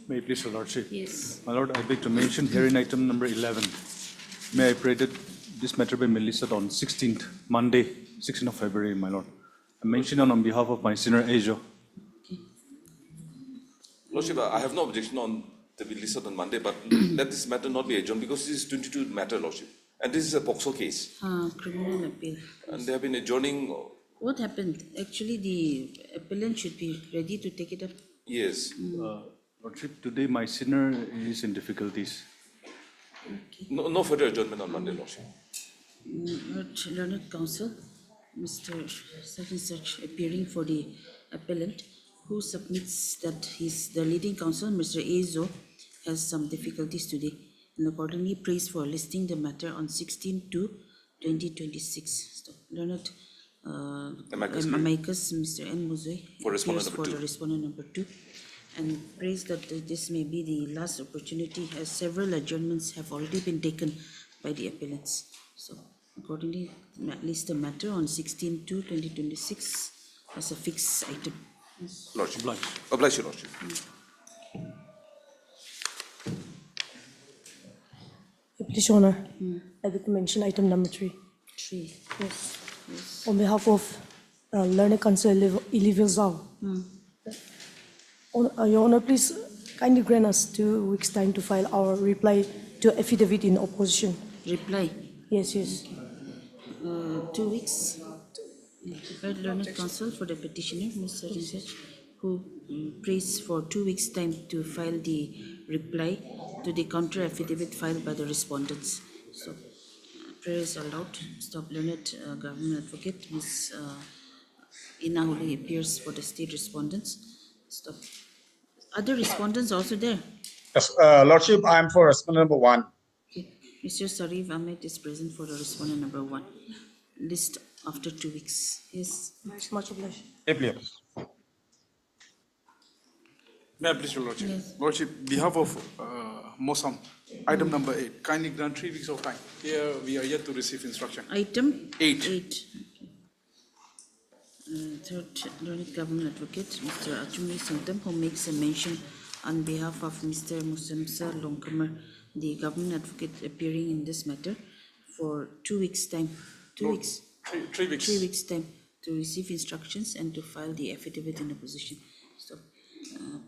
May I please, Your Lordship? Yes. My Lord, I beg to mention here in item number 11, may I pray that this matter be listed on 16th, Monday, 16th of February, my Lord. I mention it on behalf of my senior Ajo. Lordship, I have no objection on to be listed on Monday, but let this matter not be adjourned because this is 22 matter, Lordship. And this is a POXO case. Criminal appeal. And they have been adjourning. What happened? Actually, the appellant should be ready to take it up. Yes. Lordship, today my senior is in difficulties. No further adjournment on Monday, Lordship. Learned counsel, Mr. Such and such, appearing for the appellant, who submits that the leading counsel, Mr. Azo, has some difficulties today, and accordingly prays for listing the matter on 16/2/2026. So, Learned amicus, Mr. N. Muzoi, For respondent appears number for two. the respondent number 2, and prays that this may be the last opportunity, as several adjournments have already been taken by the appellants. So, accordingly, list the matter on 16/2/2026 as a fixed item. Lordship. Oblige, Your Lordship. Please, Your Honor, I would mention item number 3. 3. Yes. Yes. On behalf of Learned Counsel Elivia Zhao. Your Honor, please kindly grant us 2 weeks' time to file our reply to affidavit in opposition. Reply. Yes, yes. 2 weeks. Prepared learned counsel for the petitioner, Ms. Such and such, who prays for 2 weeks' time to file the reply to the counter affidavit filed by the respondents. So, prayer is allowed. Stop learned government advocate, Ms. Inahuli appears for the state respondents. Stop. Other respondents also there. Yes, Lordship, I am for respondent number 1. Okay. Mr. Sarif Ahmed is present for the respondent number 1. List after 2 weeks. Yes. Much obliged. Please. May I please, Your Lordship? Yes. Lordship, behalf of Mosam, item number 8, kindly grant 3 weeks of time. Here we are yet to receive instruction. Item 8. 8. Third learned government advocate, Mr. Achumi Santam, who makes a mention on behalf of Mr. Musamsa Longkamar, the government advocate appearing in this matter for 2 weeks' time. 2 weeks. 3 weeks. 3 weeks' time to receive instructions and to file the affidavit in opposition. So,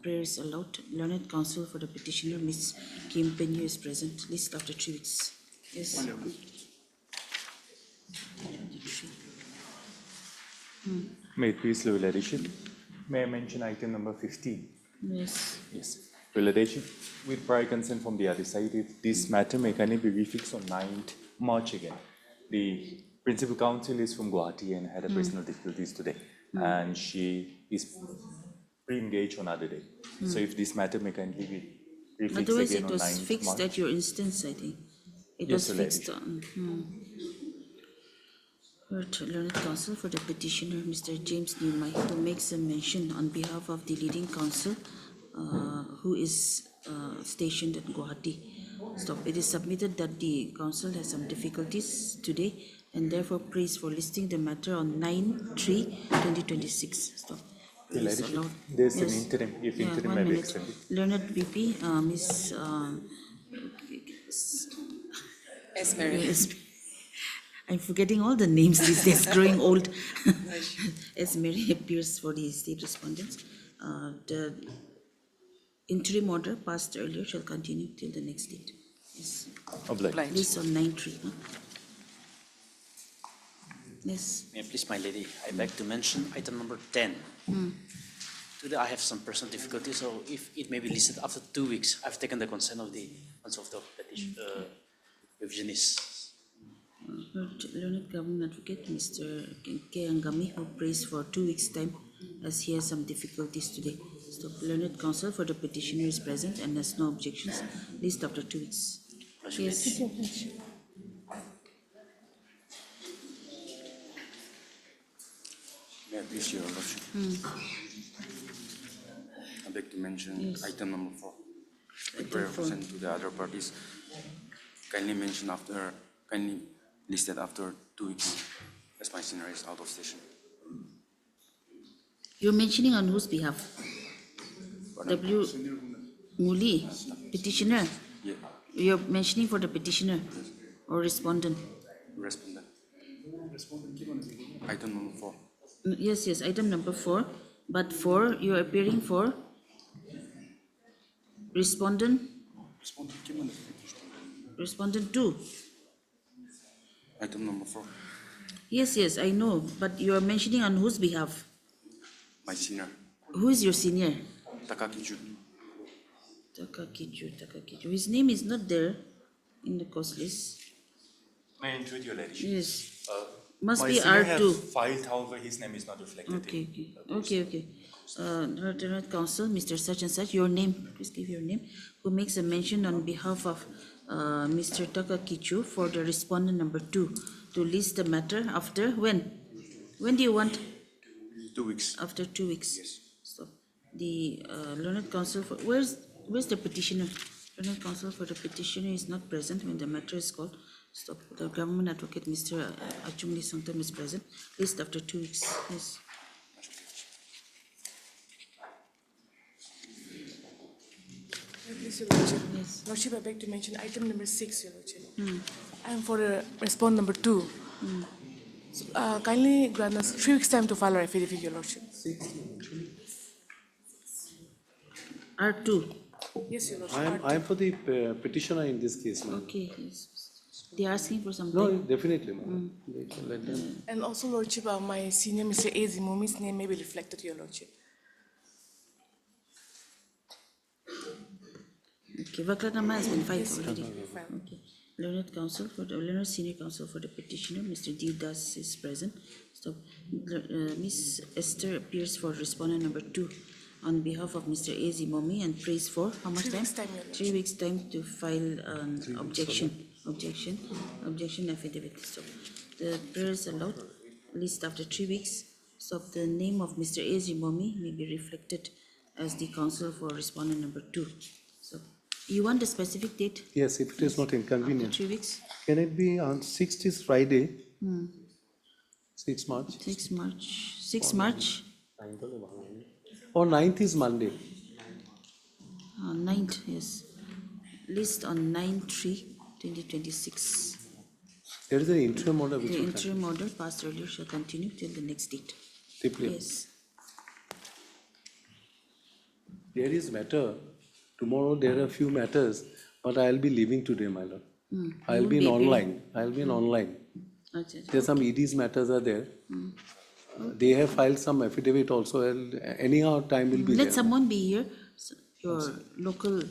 prayer is allowed. Learned counsel for the petitioner, Ms. Kim Penyu, is present. List after 3 weeks. Yes. May it please, Your Lordship. May I mention item number 15? Yes. Yes. Your Lordship, with prior consent from the other side, if this matter may kindly be refixed on 9th March again. The principal counsel is from Gauhati and had a personal difficulties today, and she is pre-engaged on other day. So if this matter may kindly be refixed Otherwise, again it on was 9th fixed March. at your instance, I think. It Yes, was Your fixed on. Learned counsel for the petitioner, Mr. James Newmai, who makes a mention on behalf of the leading counsel, who is stationed at Gauhati. Stop. It is submitted that the counsel has some difficulties today and therefore prays for listing the matter on 9/3/2026. Stop. Your Prayer is Lordship, allowed. there's an Yes. interim, if interim 1 may be minute. extended. Learned VP, Ms. Yes. I'm forgetting all the names these days, growing old. As Mary appears for the state respondents, the interim order passed earlier shall continue till the next date. Yes. Obliged. This on 9/3. Huh? Yes. May I please, my lady, I'd like to mention item number 10. Today I have some personal difficulties, so if it may be listed after 2 weeks, I've taken the consent of the petition, revisionists. Learned government advocate, Mr. K. Angami, who prays for 2 weeks' time as he has some difficulties today. So, learned counsel for the petitioner is present and has no objections. List after 2 weeks. Yes. May I please, Your Lordship? I'd like to mention item number 4. With prayer sent to the other parties, kindly listed after 2 weeks, as my senior is out of station. You're mentioning on whose behalf? Pardon? Muli, petitioner. Yeah, You're mentioning for the petitioner or respondent? respondent. Item number 4. Yes, yes, item number 4. But 4, you're appearing for respondent, respondent 2. Item number 4. Yes, yes, I know, but you are mentioning on whose behalf? My senior, Who is your senior? Takakiju. Takakiju. His name is not there in the cause list. May I intrude your ladyship? Yes. Must My be senior have R2. filed, however, his name is not reflected. Okay, in okay. Okay. Lieutenant Counsel, Mr. Such and Such, your name, please give your name, who makes a mention on behalf of Mr. Takakichu for the respondent number 2 to list the matter after when? When do you want? 2 weeks. After 2 weeks? Yes. So the Learned Counsel, for, where's the petitioner? Learned Counsel for the petitioner is not present when the matter is called. Stop. The government advocate, Mr. Achumli Sangtam, is present. List after 2 weeks. Yes. Please, Your Lordship. Yes. Lordship, I beg to mention item number 6, Your Lordship. I am for respond number 2. So, kindly grant us 3 weeks time to file our affidavit, Your Lordship. R2. Yes, Your Lordship. I'm for the petitioner in this case, ma'am. Okay. Yes. They are asking for something. No, definitely, ma'am. They can let them. And also, Lordship, my senior, Mr. A. Zimomi's name may be reflected, Your Lordship. Okay, Vaklanama has been filed already. Okay. Learned Counsel for the Learned Senior Counsel for the petitioner, Mr. Devdas is present. So, Miss Esther appears for respondent number 2 on behalf of Mr. A. Zimomi and prays for how much 3 time? weeks time, Your Lordship. 3 weeks time to file an objection affidavit. So, the prayer is allowed. List after 3 weeks. So, the name of Mr. A. Zimomi may be reflected as the counsel for respondent number 2. So, you want a specific date? Yes, if it is not inconvenient. 3 weeks? Can it be on 6th is Friday? 6 March? 6 March. 6 March? Or 9th is Monday? 9th, yes. List on 9/3/2026. There is an interim order which The will interim order passed earlier shall continue till the next date. continue. Yes. There is matter. Tomorrow there are a few matters, but I'll be leaving today, my lord. I'll won't be in be appearing. online. I'll be in online. Okay. There's some ED's matters are there. They have filed some affidavit also. Anyhow, time will be Let there. someone be here, your local.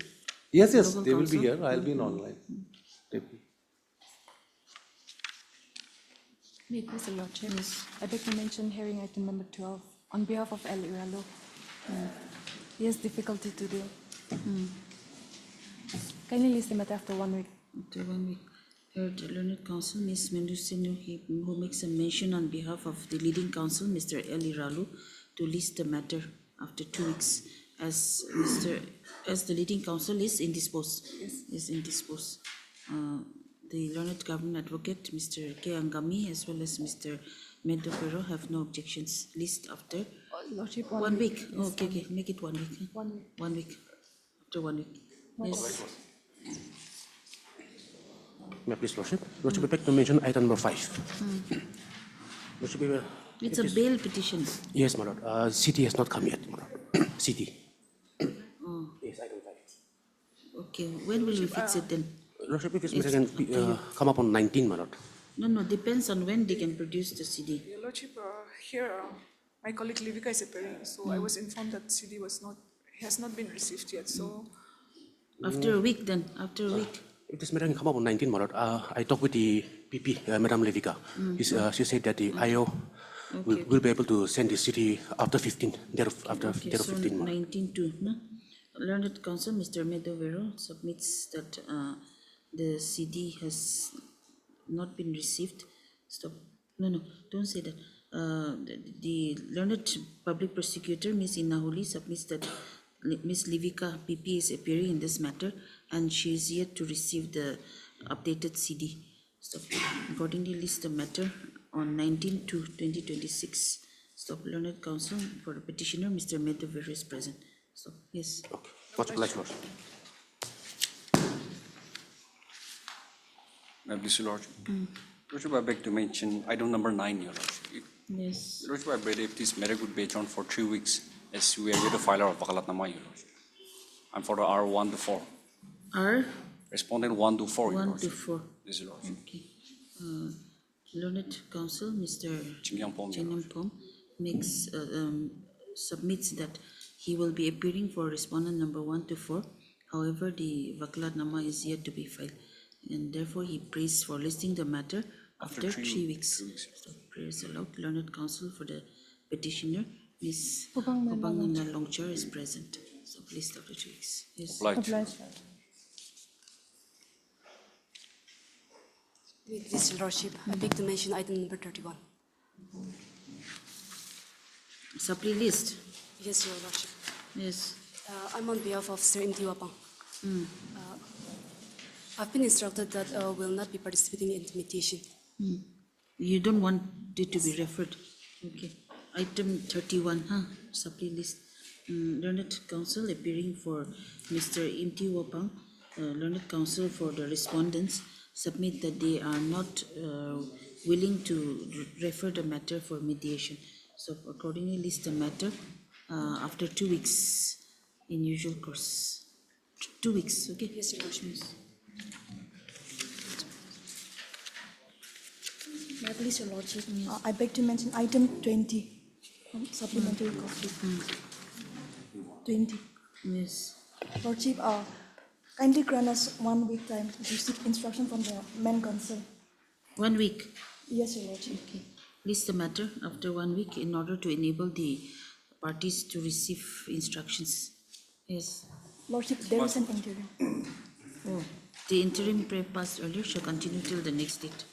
Yes, local they will be counsel. here. I'll be in online. May it please, Your Lordship. I beg to mention hearing item number 12 on behalf of El Iralo. He has difficulty to deal. Kindly list the matter after 1 week. After 1 week. Heard Learned Counsel, Ms. Mendusinu, who makes a mention on behalf of the leading counsel, Mr. Eli Ralu, to list the matter after 2 weeks as the leading counsel is indisposed. Yes. Is indisposed. The learned government advocate, Mr. K. Angami, as well as Mr. Medopero have no objections. List after Lordship, 1 week. Yes, Oh, okay, make it 1 week. 1 week. 1 week. After 1 week. Yes. May I please, Lordship? Lordship, I beg to mention item number 5. Lordship, It's a bail petition. yes, my lord. City has not come yet, my lord. City. Yes, item 5. Okay, when will we fix it then? Lordship, if It's this matter up to can you. come up on 19, my lord. No, depends on when they can produce the CD. Your Lordship, here my colleague Livika is appearing, so I was informed that CD has not been received yet. So After a week then, after a week. If this matter can come up on 19, my lord, I talked with the PP, Madam Livika. She said that the IO will be able to send the city after 15, after Okay, date of so 15, my lord. 19/2, no? Learned Counsel, Mr. Medovero submits that the CD has not been received. Stop. No, don't say that. The learned public prosecutor, Ms. Inahuli, submits that Ms. Livika PP is appearing in this matter and she is yet to receive the updated CD. Stop. Accordingly, list the matter on 19/2/2026. Stop. Learned Counsel for the petitioner, Mr. Medovero is present. So, yes. Lordship, Much obliged, Lordship. May I please, Your Lordship? Lordship, I beg to mention item number 9, Your Lordship. Yes. Your Lordship, I beg if this matter could be adjourned for 3 weeks, as we are yet to file our Vakalatnama, Your Lordship. I'm for the R1 to 4. R Respondent 1 to 4, Your 1 to Lordship. 4. Yes, Your Lordship. Okay. Learned Counsel, Mr. Chingyangpom, Your Lordship. Chingyangpom submits that he will be appearing for respondent number 1 to 4. However, the Vakalatnama is yet to be filed, and therefore he prays for listing the matter after 3 weeks. So prayers allowed. Learned Counsel for the petitioner, Ms. Obangana Longchar, is present. So list after 3 weeks. Yes. Obliged. With this, Your Lordship, I beg to mention item number 31. Supply list. Yes, Your Lordship. Yes. I'm on behalf of Sir Imti Wapang. I've been instructed that we'll not be participating in the mediation. You don't want it to be referred. Okay. Item 31, supply list. Learned Counsel appearing for Mr. Imti Wapang. Learned Counsel for the respondents submit that they are not willing to refer the matter for mediation. So accordingly list the matter after 2 weeks in usual course. 2 weeks, okay? Yes, Your Lordship. May I please, Your Lordship? I beg to mention item 20, supplementary copy. 20. Yes. Lordship, kindly grant us 1 week time to seek instruction from the main counsel. 1 week. Yes, Your Lordship. Okay. List the matter after 1 week in order to enable the parties to receive instructions. Yes. Lordship, there is an interim. Oh, the interim prayer passed earlier shall continue till the next date.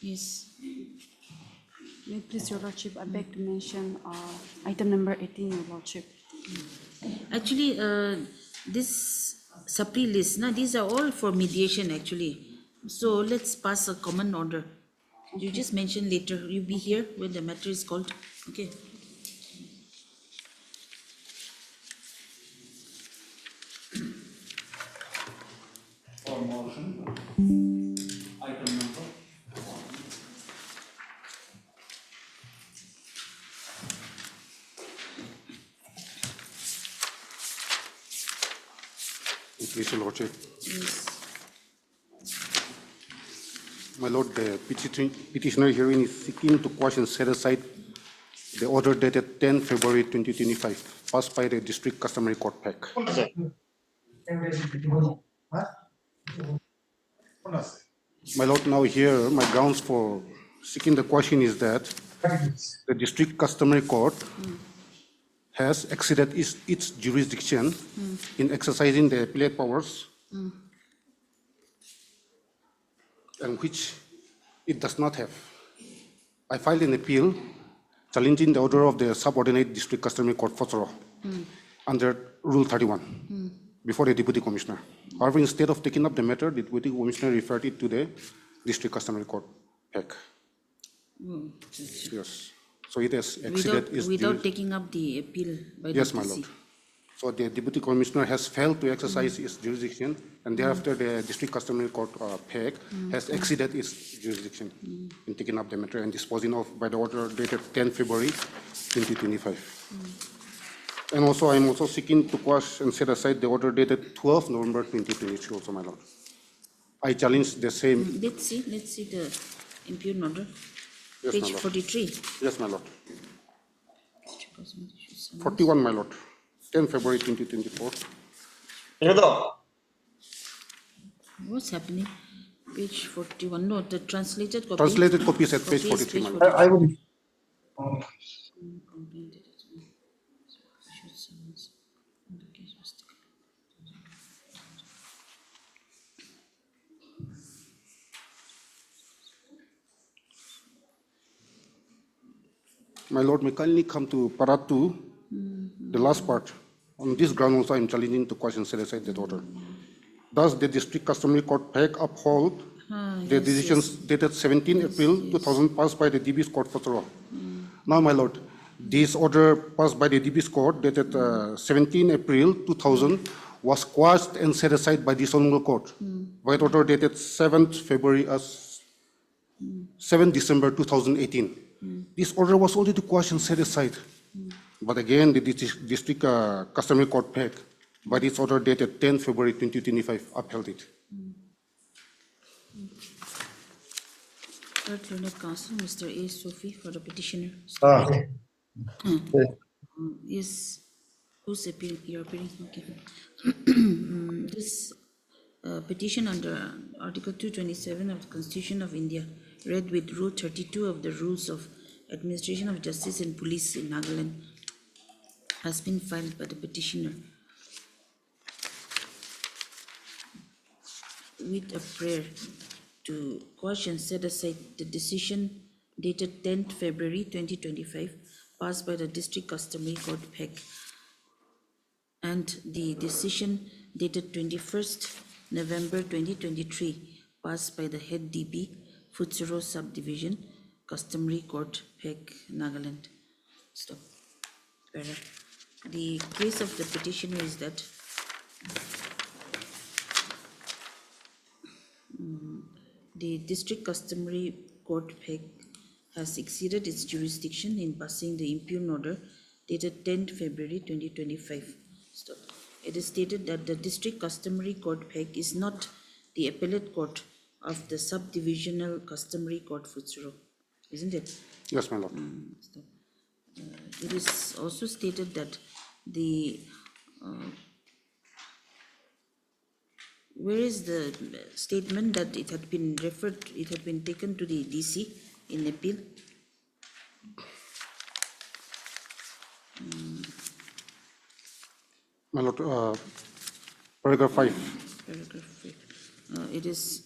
Yes. May it please, Your Lordship, I beg to mention item number 18, Your Lordship. Actually, this supply list, these are all for mediation actually. So let's pass a common order. You just mention later, you'll be here when the matter is called. Okay. For motion, item number 1. Please, Your Lordship. Yes. My Lord, the petitioner herein is seeking to quash and set aside the order dated 10 February 2025, passed by the District Customary Court PAC. My Lord, now here, my grounds for seeking the question is that the District Customary Court has exceeded its jurisdiction in exercising the appellate powers, and which it does not have. I filed an appeal challenging the order of the subordinate District Customary Court Fotoro under Rule 31 before the Deputy Commissioner. However, instead of taking up the matter, the Deputy Commissioner referred it to the District Customary Court PAC. Yes. So it has exceeded its without taking up the appeal by the Yes, my DC. Lord. So the Deputy Commissioner has failed to exercise its jurisdiction, and thereafter the District Customary Court PAC has exceeded its jurisdiction in taking up the matter and disposing of by the order dated 10 February 2025. And also, I am also seeking to quash and set aside the order dated 12 November 2023 also, my Lord. I challenge the same. Let's see the impugned order. Yes, my Page Lord. 43. Yes, my Lord. 41, my Lord. 10 February 2024. What's happening? Page 41. No, the translated copy. Translated copy is at page 43, my Lord. I will. My Lord, may kindly come to Part 2, the last part. On this ground also, I am challenging to quash and set aside that order. Thus, the District Customary Court PAC uphold the decisions dated 17 April 2000 passed by the DB's Court Fotoro. Now, my Lord, This order passed by the DB's court dated 17 April 2000 was quashed and set aside by this honorable court. By order dated 7th February 7 December 2018. This order was already quashed and set aside. But again, the district customary court PEC, by this order dated 10 February 2025, upheld it. Third learned counsel, Mr. A. Sophie, for the petitioner. Yes, who's appearing? You're appearing, okay. This petition under Article 227 of the Constitution of India, read with Rule 32 of the Rules of Administration of Justice and Police in Nagaland, has been filed by the petitioner with a prayer to quash and set aside the decision dated 10th February 2025, passed by the District Customary Court PEC, and the decision dated 21st November 2023, passed by the head DB, Futsuro Subdivision, Customary Court PEC, Nagaland. Stop. The case of the petitioner is that the District Customary Court PEC has exceeded its jurisdiction in passing the impugned order dated 10th February 2025. Stop. It is stated that the District Customary Court PEC is not the appellate court of the Subdivisional Customary Court Futsuro, isn't it? Yes, my lord. It is also stated that the where is the statement that it had been referred, it had been taken to the DC in appeal? My lord, paragraph 5. Paragraph 5. It is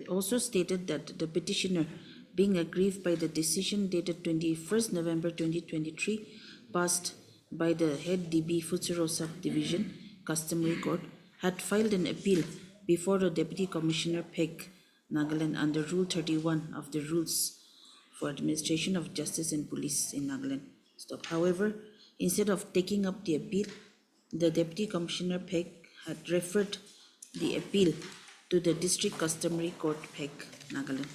also stated that the petitioner, being aggrieved by the decision dated 21st November 2023, passed by the head DB Futsuro Subdivision Customary Court, had filed an appeal before the Deputy Commissioner PEC, Nagaland, under Rule 31 of the Rules for Administration of Justice and Police in Nagaland. Stop. However, instead of taking up the appeal, the Deputy Commissioner PEC had referred the appeal to the District Customary Court PEC, Nagaland.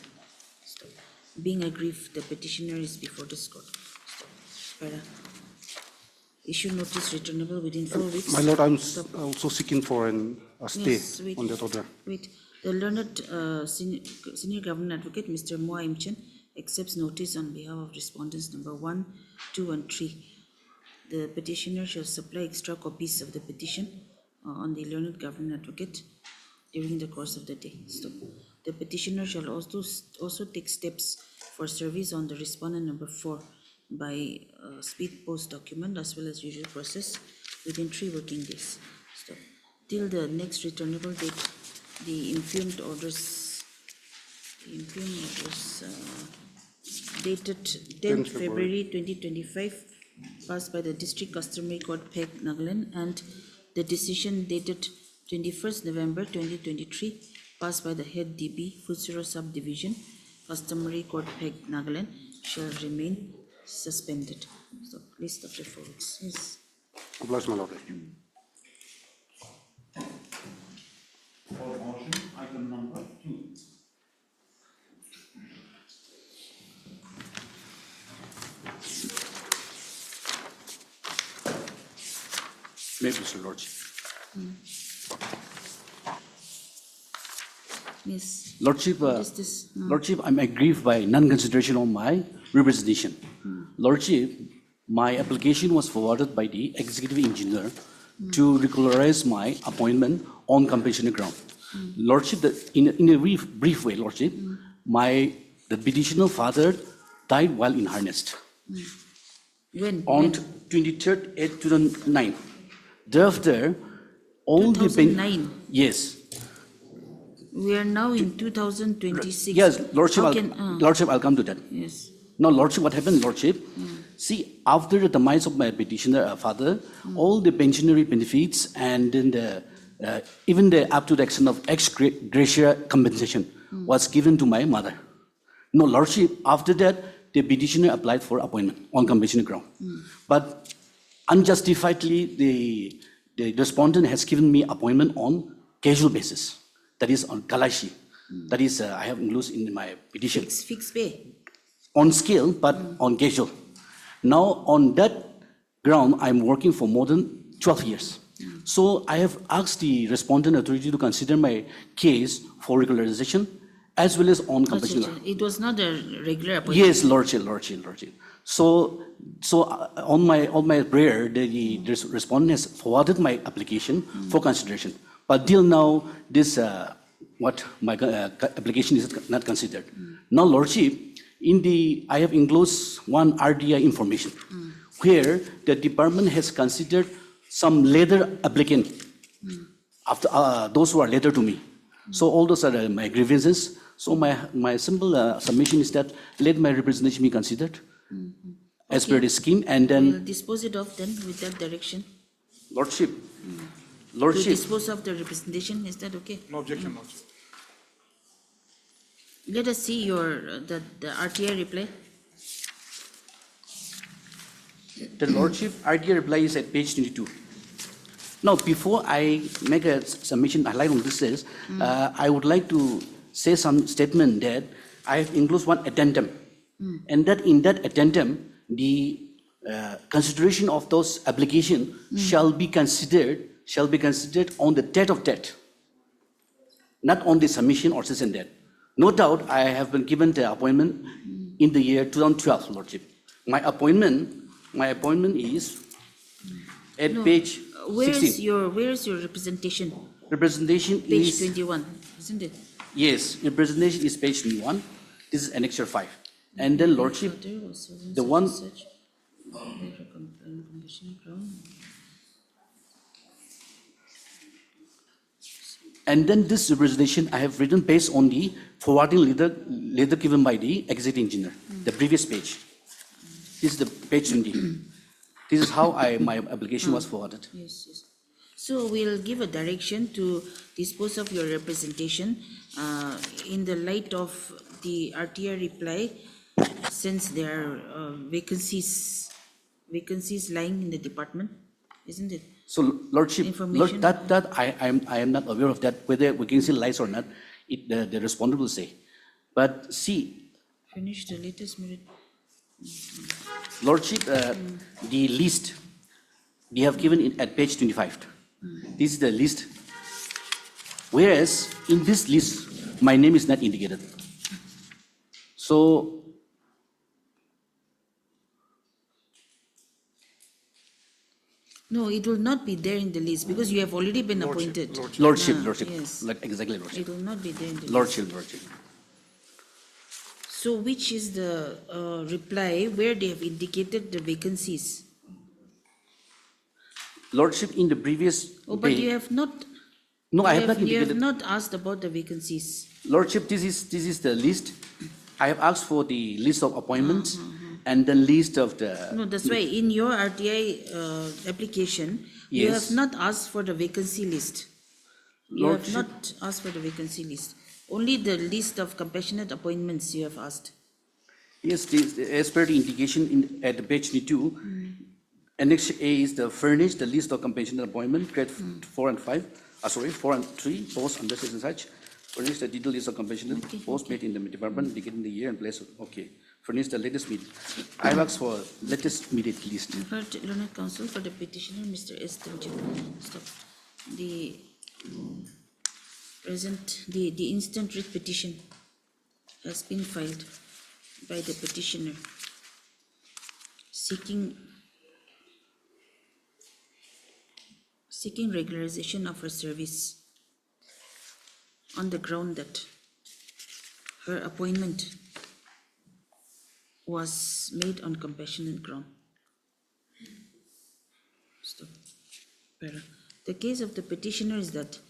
Stop. Being aggrieved, the petitioner is before this court. Stop. Para. Issue notice returnable within 4 weeks. My lord, I'm also seeking for a stay Yes, wait, on that order. Wait, the learned senior government advocate, Mr. Moa Imchen, accepts notice on behalf of respondents number 1, 2, and 3. The petitioner shall supply extra copies of the petition on the learned government advocate during the course of the day. Stop. The petitioner shall also take steps for service on the respondent number 4 by speed post document as well as usual process within 3 working days. Stop. Till the next returnable date, the impugned orders dated 10th February 2025, passed by the District Customary Court PEC, Nagaland, and the decision dated 21st November 2023, passed by the head DB, Futsuro Subdivision, Customary Court PEC, Nagaland, shall remain suspended. So please stop the 4 weeks. Yes. Obliged, my lord. For motion, item number 2. Maybe, Mr. Lordship. Yes. Lordship, What is this? Lordship, I'm aggrieved by non-consideration of my representation. Lordship, my application was forwarded by the executive engineer to regularize my appointment on compensation ground. Lordship, in a brief way, Lordship, the petitioner father died while in harness. When? On 23rd, 8, 2009. Thereafter, all 2009? Yes. We are now in 2026. Yes, Lordship, Lordship, I'll come to that. Yes. Now, Lordship, what happened, Lordship? See, after the demise of my petitioner father, all the pensionary benefits and then even up to the extent of ex gratia compensation was given to my mother. No, Lordship, after that, the petitioner applied for appointment on compassionate ground. But unjustifiedly, the respondent has given me appointment on casual basis, that is on Kalashi. That is, I have included in my petition. Fixed pay. On scale, but on casual. Now, on that ground, I'm working for more than 12 years. So I have asked the respondent authority to consider my case for regularization as well as on compassionate ground. It was not a regular appointment. Yes, Lordship. So on my prayer, the respondent has forwarded my application for consideration. But till now, this my application is not considered. Now, Lordship, I have enclosed one RDI information where the department has considered some later applicant after those who are later to me. So all those are my grievances. So my simple submission is that let my representation be considered as per the scheme, and then We'll dispose it off then with that direction. Lordship. To dispose of the representation, is that okay? No objection, Lordship. Let us see the RTI reply. The Lordship RDI reply is at page 22. Now, before I make a submission, highlight on this is, I would like to say some statement that I have included one addendum, and that in that addendum, the consideration of those applications shall be considered on the date of death, not on the submission or session date. No doubt, I have been given the appointment in the year 2012, Lordship. My appointment is at page 16. Where is your representation? Representation Page is 21, isn't it? Yes, representation is page 21. This is annexure 5. And then, Lordship, the one. And then this representation I have written based on the forwarding letter given by the executive engineer, the previous page. This is the page 20. This is how my application was forwarded. Yes. So we'll give a direction to dispose of your representation in the light of the RTI reply, since there are vacancies lying in the department, isn't it? So, Lordship, Information. that I am not aware of that, whether vacancy lies or not, the respondent will say. But see, Finish the latest merit. Lordship, the list we have given at page 25. This is the list. Whereas in this list, my name is not indicated. So, No, it will not be there in the list because you have already been appointed. Lordship, Yes. exactly, Lordship. It will not be there in the list. Lordship. So which is the reply where they have indicated the vacancies? Lordship, in the previous. But you have not. No, I have not You have indicated. not asked about the vacancies. Lordship, this is the list. I have asked for the list of appointments and the list of the. No, that's why in your RTI application, you have Yes. not asked for the vacancy list. You have Lordship. not asked for the vacancy list. Only the list of compassionate appointments you have asked. Yes, as per the indication at the page 22, Annex A is the furnished the list of compassionate appointment, grade 4 and 5, 4 and 3, post under such and such. Furnish the detailed list of compassionate posts made in the department, indicating the year and place. Okay. Furnish the latest meeting. I have asked for latest meeting list. Heard Learned Counsel for the petitioner, Mr. S. Temjit. Stop. The the instant writ petition has been filed by the petitioner seeking regularization of her service on the ground that her appointment was made on compassionate ground. Stop. The case of the petitioner is that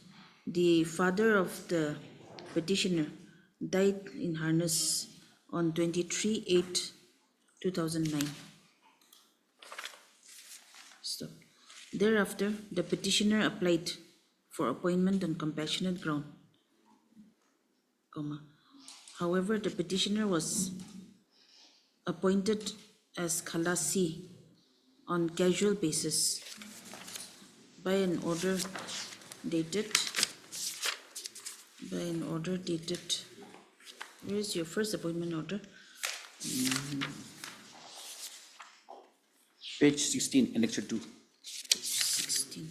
the father of the petitioner died in harness on 23/8/2009. Stop. Thereafter, the petitioner applied for appointment on compassionate ground, However, the petitioner was appointed as Khalasi on casual basis by an order dated, where is your first appointment order? Page 16, Annexure 2. 16.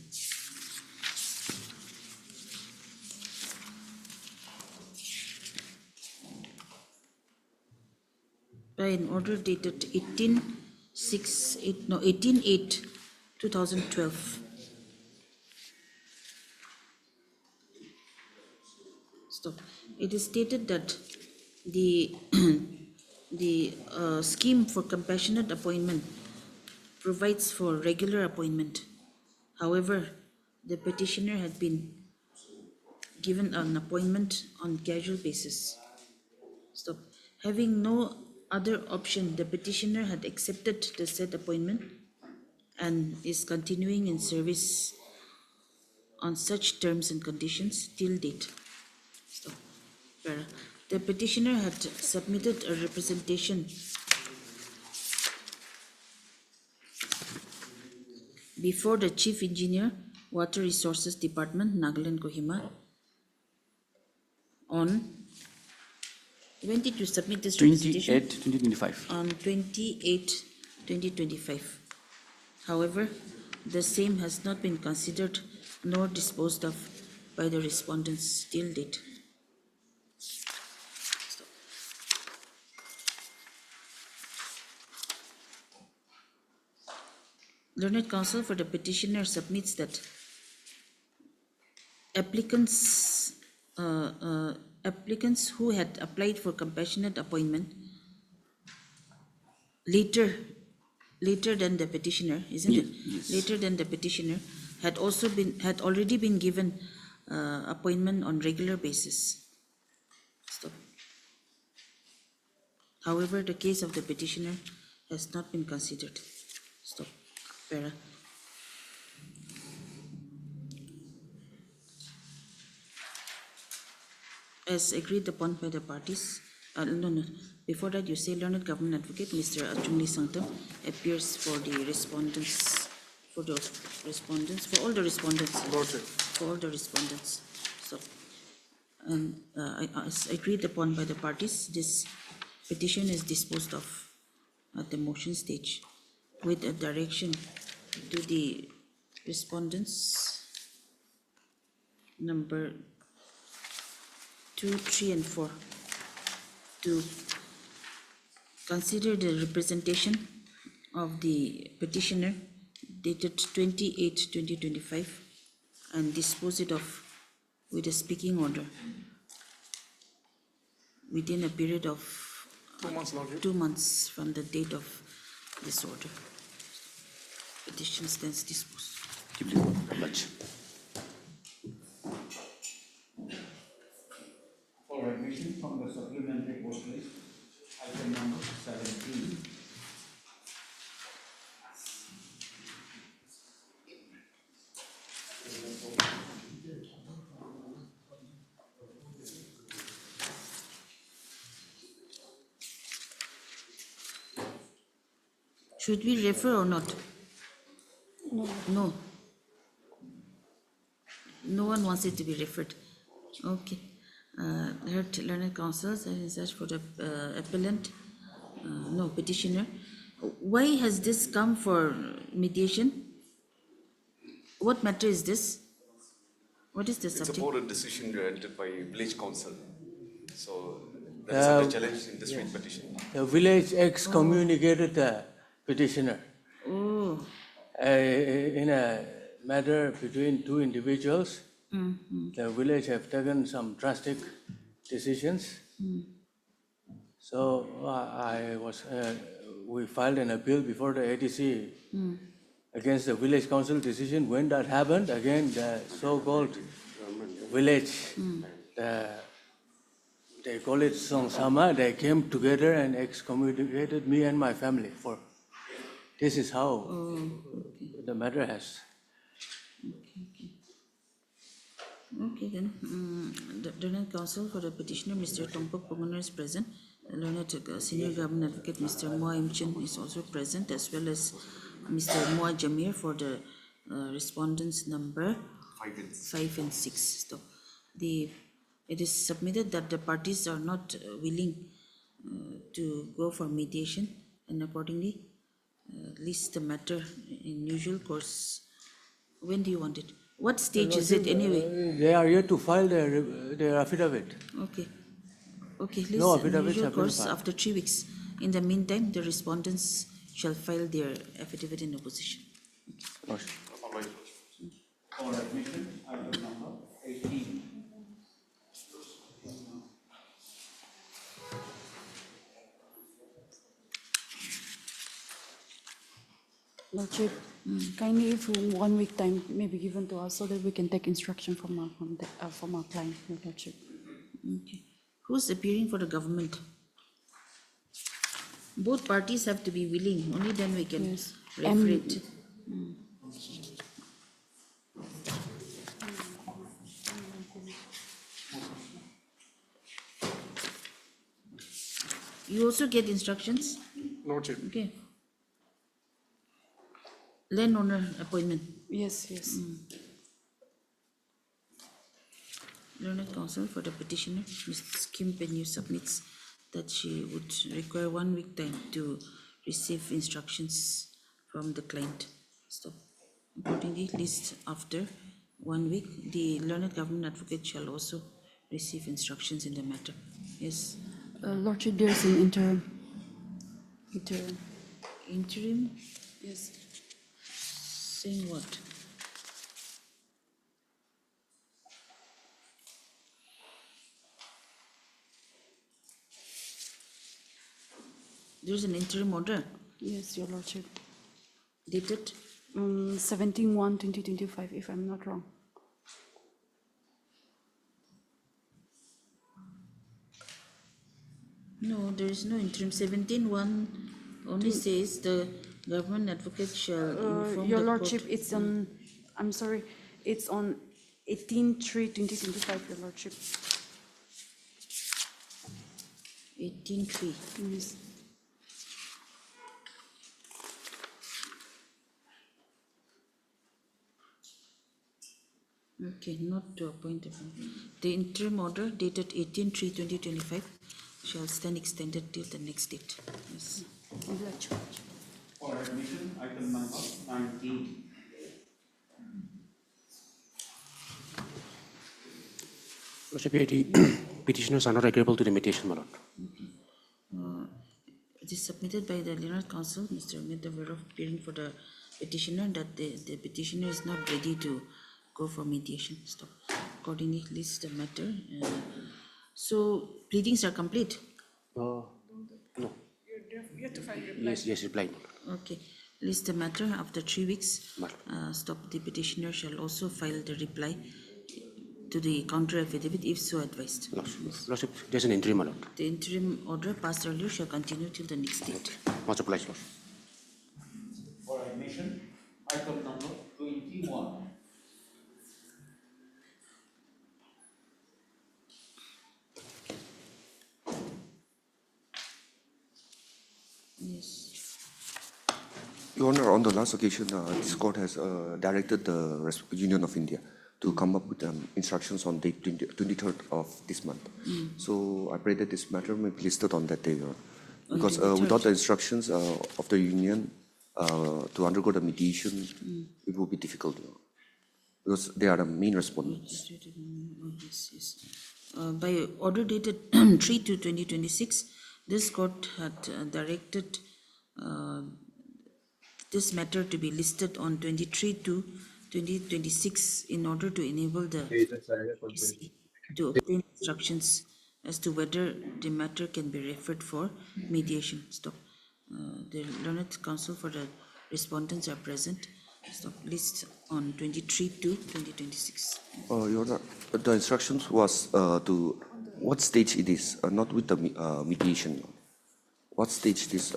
By an order dated 18/8/2012. Stop. It is stated that the scheme for compassionate appointment provides for regular appointment. However, the petitioner had been given an appointment on casual basis. Stop. Having no other option, the petitioner had accepted the said appointment and is continuing in service on such terms and conditions till date. Stop. Para. The petitioner had submitted a representation before the Chief Engineer, Water Resources Department, Nagaland, Kohima, on, when did you submit this representation? 28/2025. On 28/2025. However, the same has not been considered nor disposed of by the respondents till date. Learned Counsel for the petitioner submits that applicants who had applied for compassionate appointment later than the petitioner, isn't it? Yes. Later than the petitioner had already been given appointment on regular basis. Stop. However, the case of the petitioner has not been considered. Stop. Para. As agreed upon by the parties, before that you say learned government advocate Mr. Achungli Sangtam appears for the respondents, for all the respondents. So, and as agreed upon by the parties, this petition is disposed of at the motion stage with a direction to the respondents number 2, 3, and 4 to consider the representation of the petitioner dated 28/2025 and dispose it of with a speaking order within a period of 2 months, Lordship. 2 months from the date of this order. Petition stands disposed. For admission from the supplementary vote list, item number 17. Should we refer or not? No. No one wants it to be referred. Okay. Learned counsels and search for the appellant, petitioner. Why has this come for mediation? What matter is this? What is the It's subject? about a decision granted by village council. So that is under challenge in this writ petition. The village excommunicated the petitioner. Oh. In a matter between two individuals, the village have taken some drastic decisions. So we filed an appeal before the ADC against the village council decision. When that happened, again the so-called village, they call it Song Sama, they came together and excommunicated me and my family. This is how the matter has. Okay then, the Learned Counsel for the petitioner, Mr. Tongpok Pongoner, is present. learned Senior Government Advocate Mr. Moa Imchen is also present, as well as Mr. Moa Jamir for the respondents number 5 and 6. So it is submitted that the parties are not willing to go for mediation, and accordingly list the matter in usual course. When do you want it? What stage is it anyway? They are yet to file their affidavit. Okay. Okay, No list in affidavits usual have been course filed. after 3 weeks. In the meantime, the respondents shall file their affidavit in opposition. For admission, item number 18. Lordship, kindly if 1 week time may be given to us so that we can take instruction from our client, Your Lordship. Okay. Who's appearing for the government? Both parties have to be willing, only then we can Yes. refer it. You also get instructions? Lordship. Okay. Landowner appointment. Yes, yes. Learned counsel for the petitioner, Ms. Kim Penyu submits that she would require 1 week time to receive instructions from the client. Stop. Accordingly, list after 1 week, the learned government advocate shall also receive instructions in the matter. Yes. Lordship, there is an interim. Interim? Yes. Saying what? There's an interim order Yes, Your Lordship. dated 17/1/2025, if I'm not wrong. No, there is no interim. 17(1) only says the government advocate shall inform Your the Lordship, court. it's on, I'm sorry, it's on 18/3/2025, Your Lordship. 18(3). Yes. Okay, not to appoint. The interim order dated 18/3/2025 shall stand extended till the next date. Yes. For admission, item number 19. Lordship, petitioners are not agreeable to the mediation, my lord. It is submitted by the Learned Counsel, Mr. Medavarov, appearing for the petitioner, that the petitioner is not ready to go for mediation. Stop. Accordingly, list the matter. So, pleadings are complete? No. You have to file reply. Yes, reply. Okay. List the matter after 3 weeks. Madam. Stop. The petitioner shall also file the reply to the counter affidavit if so advised. Lordship, there's an interim, my lord. The interim order passed earlier shall continue till the next date. Much obliged, lord. For admission, item number 21. Yes. Your Honor, on the last occasion, this court has directed the Union of India to come up with instructions on date 23rd of this month. So I pray that this matter may be listed on that day, Your Honor. Because without the instructions of the Union to undergo the mediation, it will be difficult, Your Honor. Because they are the main respondents. Yes, yes. By order dated 3/2/2026, this court had directed this matter to be listed on 23/2/2026 in order to enable the PC to obtain instructions as to whether the matter can be referred for mediation. Stop. The Learned Counsel for the respondents are present. Stop. List on 23/2/2026. Your Honor, the instructions was to what stage it is, not with the mediation. What stage this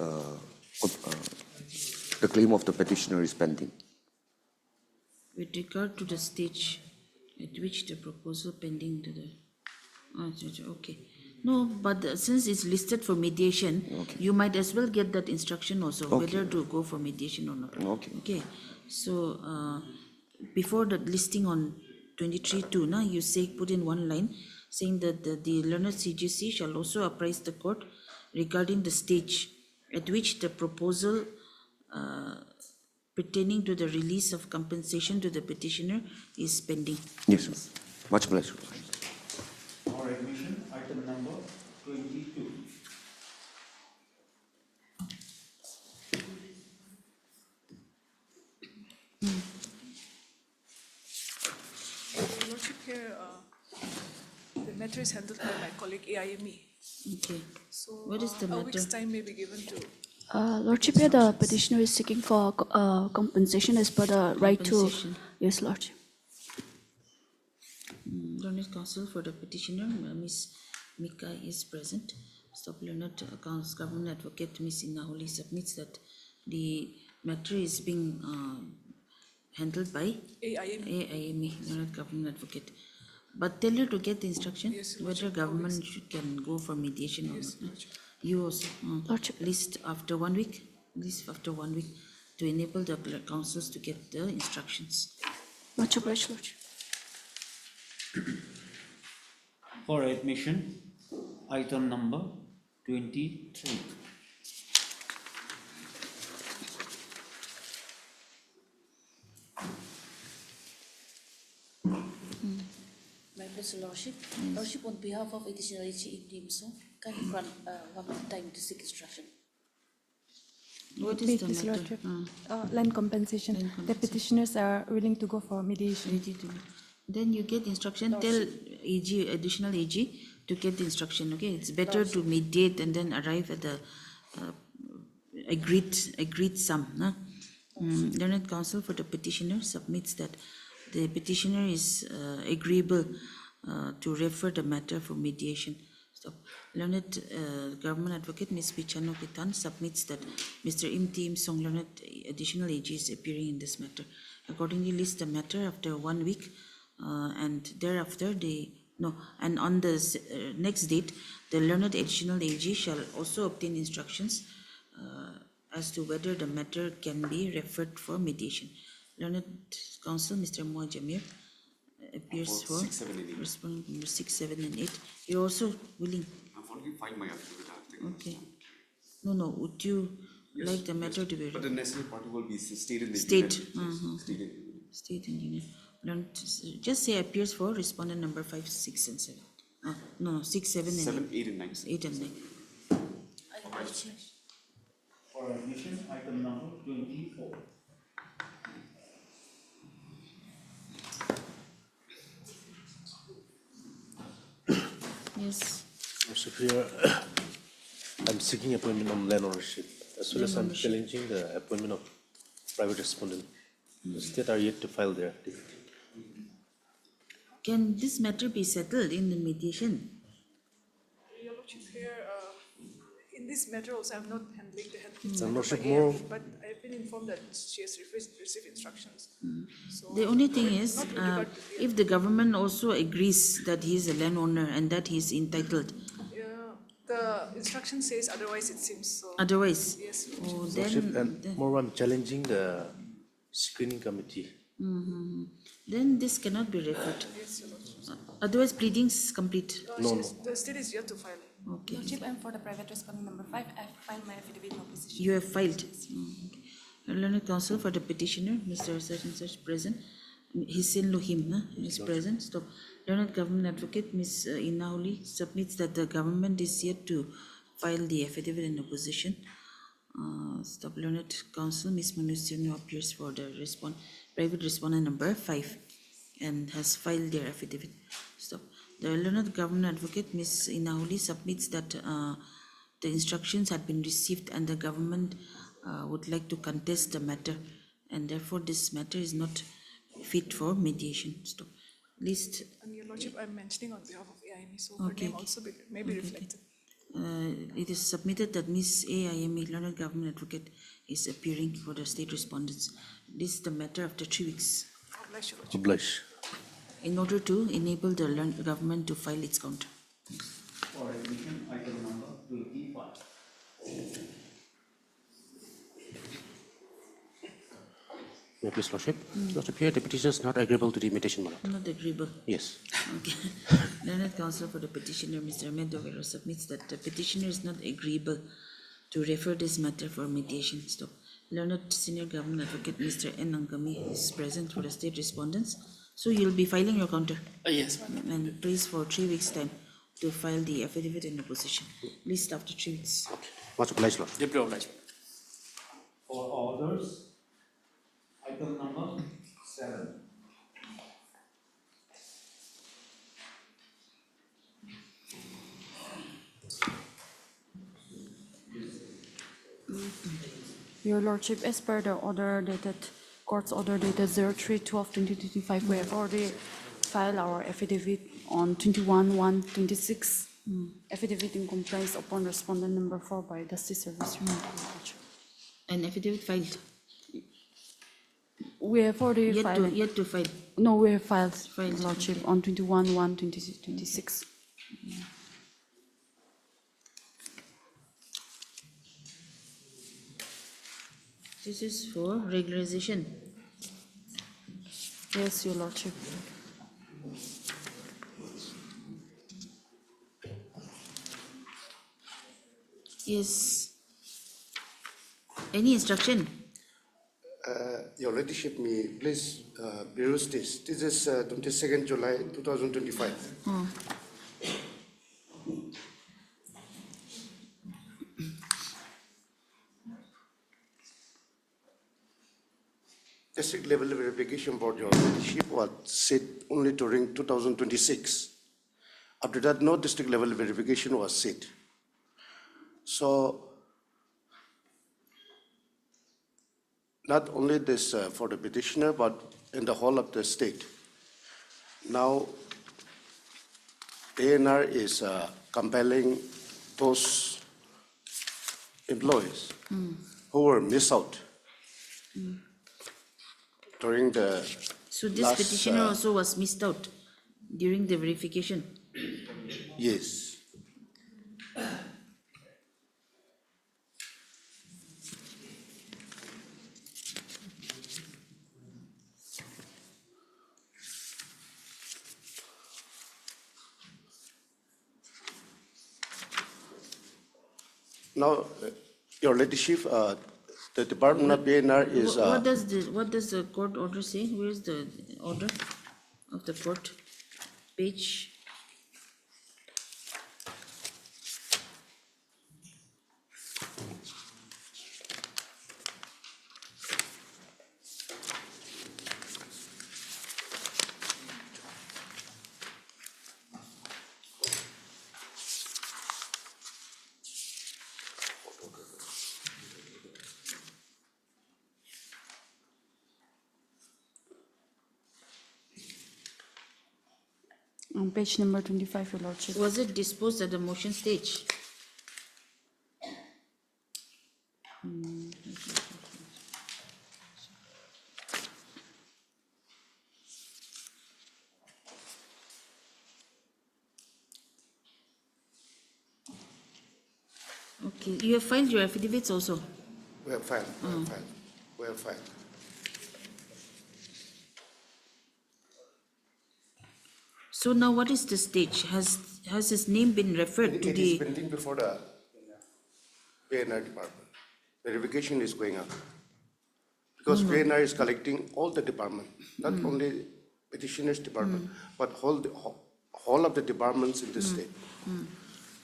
the claim of the petitioner is pending? With regard to the stage at which the proposal pending to the, okay, No, but since it's listed for mediation, you might as well get that instruction also, whether to go for mediation or not. Okay. Okay, so before the listing on 23(2), na, you say, put in one line, saying that the learned CGC shall also apprise the court regarding the stage at which the proposal pertaining to the release of compensation to the petitioner is pending. Yes, sir. Much obliged. For admission, item number 22. Your Lordship, here, the matter is handled by my colleague AIME. Okay. So What is the a matter? week's time may be given to. Lordship, here the petitioner is seeking for compensation as per the right to. Compensation. Yes, Lordship. Learned counsel for the petitioner, Ms. Mika is present. Stop Learned Government Advocate Ms. Inahuli submits that the matter is being handled by AIME, Learned Government Advocate. But tell her to get the instruction whether government can go for mediation or not. You also list after 1 week, to enable the councils to get the instructions. Much obliged, Lordship. For admission, item number 23. My pleasure, Lordship. Lordship, on behalf of additional AG in Dimsum, can you grant one more time to seek instruction? What is Wait, the please, matter? Lordship. Land compensation. The petitioners are willing to go for mediation. Then you get instruction, tell AG, additional AG to get the instruction, okay? It's better to mediate and then arrive at the agreed sum, no? Learned counsel for the petitioner submits that the petitioner is agreeable to refer the matter for mediation. So, Learned Government Advocate Ms. Pichano Kitan submits that Mr. Im Tim Song Learned additional AG is appearing in this matter. Accordingly, list the matter after 1 week, and thereafter and on the next date, the Learned additional AG shall also obtain instructions as to whether the matter can be referred for mediation. Learned Counsel Mr. Moa Jamir appears for 6, 7, and 8. respondent number 6, 7, and 8. You're also willing. I've already filed my affidavit. Okay. No. Would you like the matter to be But the necessary party will be state in the State. union. State in State and union. Just say appears for respondent number 5, 6, and 7. No, 6, 7, and 7, 8, and 9. 8 and 9. For admission, item number 24. Yes. Mr. Priya, I'm seeking appointment on land ownership, as well as I'm challenging the appointment of private respondent. The state are yet to file their activity. Can this matter be settled in the mediation? Your Lordship, here, in this matter also, I'm not handling the Your Lordship, matter more- by AIME, but I've been informed that she has received instructions. So, The only thing is, not with regard to if the government also agrees that he is a landowner and that he is entitled, the instruction says otherwise, it seems, so. otherwise, Yes, oh, Lordship, and then, more I'm challenging the screening committee. then this cannot be referred. Yes, Your Lordship. Otherwise, pleadings complete. The state is yet to file. Okay. Lordship, I'm for the private respondent number 5. I've filed my affidavit in opposition. You have filed. Learned counsel for the petitioner, Mr. Such and Such present. Hisin Lohim is present. Stop. Learned government advocate Ms. Inauli submits that the government is yet to file the affidavit in opposition. Stop. Learned counsel Ms. Manusyano appears for the private respondent number 5 and has filed their affidavit. Stop. The learned government advocate Ms. Inauli submits that the instructions had been received and the government would like to contest the matter, and therefore this matter is not fit for mediation. Stop. List. And Your Lordship, I'm mentioning on behalf of AIME, so her name also may be reflected. It is submitted that Ms. AIME, learned government advocate, is appearing for the state respondents. This is the matter after 3 weeks. Obliged, Your Lordship. Obliged. In order to enable the government to file its counter. for admission, item number 25. May I please, Lordship? Lordship, here the petitioner is not agreeable to the invitation, my lord. Not agreeable. Yes. Okay. Learned counsel for the petitioner, Mr. Mendovero, submits that the petitioner is not agreeable to refer this matter for mediation. Stop. Learned senior government advocate, Mr. N. Angami, is present for the state respondents. So you'll be filing your counter? Yes, madam. And please for 3 weeks' time to file the affidavit in opposition. List after 3 weeks. Much obliged, Lord. Deeply obliged. For orders, item number 7. Your Lordship, as per the order dated, court's order dated 03/12/2025, we have already filed our affidavit on 21/1/26. Affidavit in compliance upon respondent number 4 by Justice Service. An affidavit filed? We have already Yet filed. yet to file? No, we have filed, Lordship, on 21/1/26. This is for regularization. Yes, Your Lordship. Yes. Any instruction? Your Ladyship, may please peruse this. This is 22nd July 2025. Oh. District level verification board, Your Ladyship, was set only during 2026. After that, no district level verification was set. So, not only this for the petitioner, but in the whole of the state. Now, ANR is compelling those employees who were missed out during the So this last, petitioner also was missed out during the verification? Yes. Now, Your Ladyship, the Department of ANR is. What does the court order say? Where is the order of the court? Page? On page number 25, Your Lordship. Was it disposed at the motion stage? Okay, you have filed your affidavits also? We have filed, we have filed. So now what is the stage? Has his name been referred to It is the? pending before the PNR department. Verification is going on. Because PNR is collecting all the department, not only petitioner's department, but whole of the departments in the state.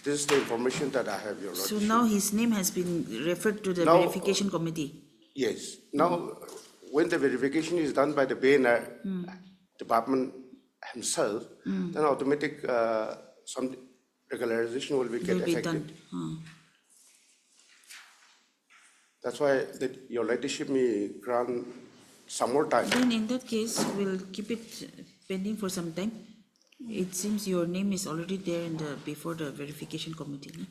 This is the information that I have, Your So Lordship. now his name has been referred to the Now, verification committee? Yes. Now, when the verification is done by the PNR department himself, then automatic some regularization will be get Will be effective. done. That's why Your Ladyship may grant some more time. Then in that case, we'll keep it pending for some time. It seems your name is already there in the, before the verification committee. No?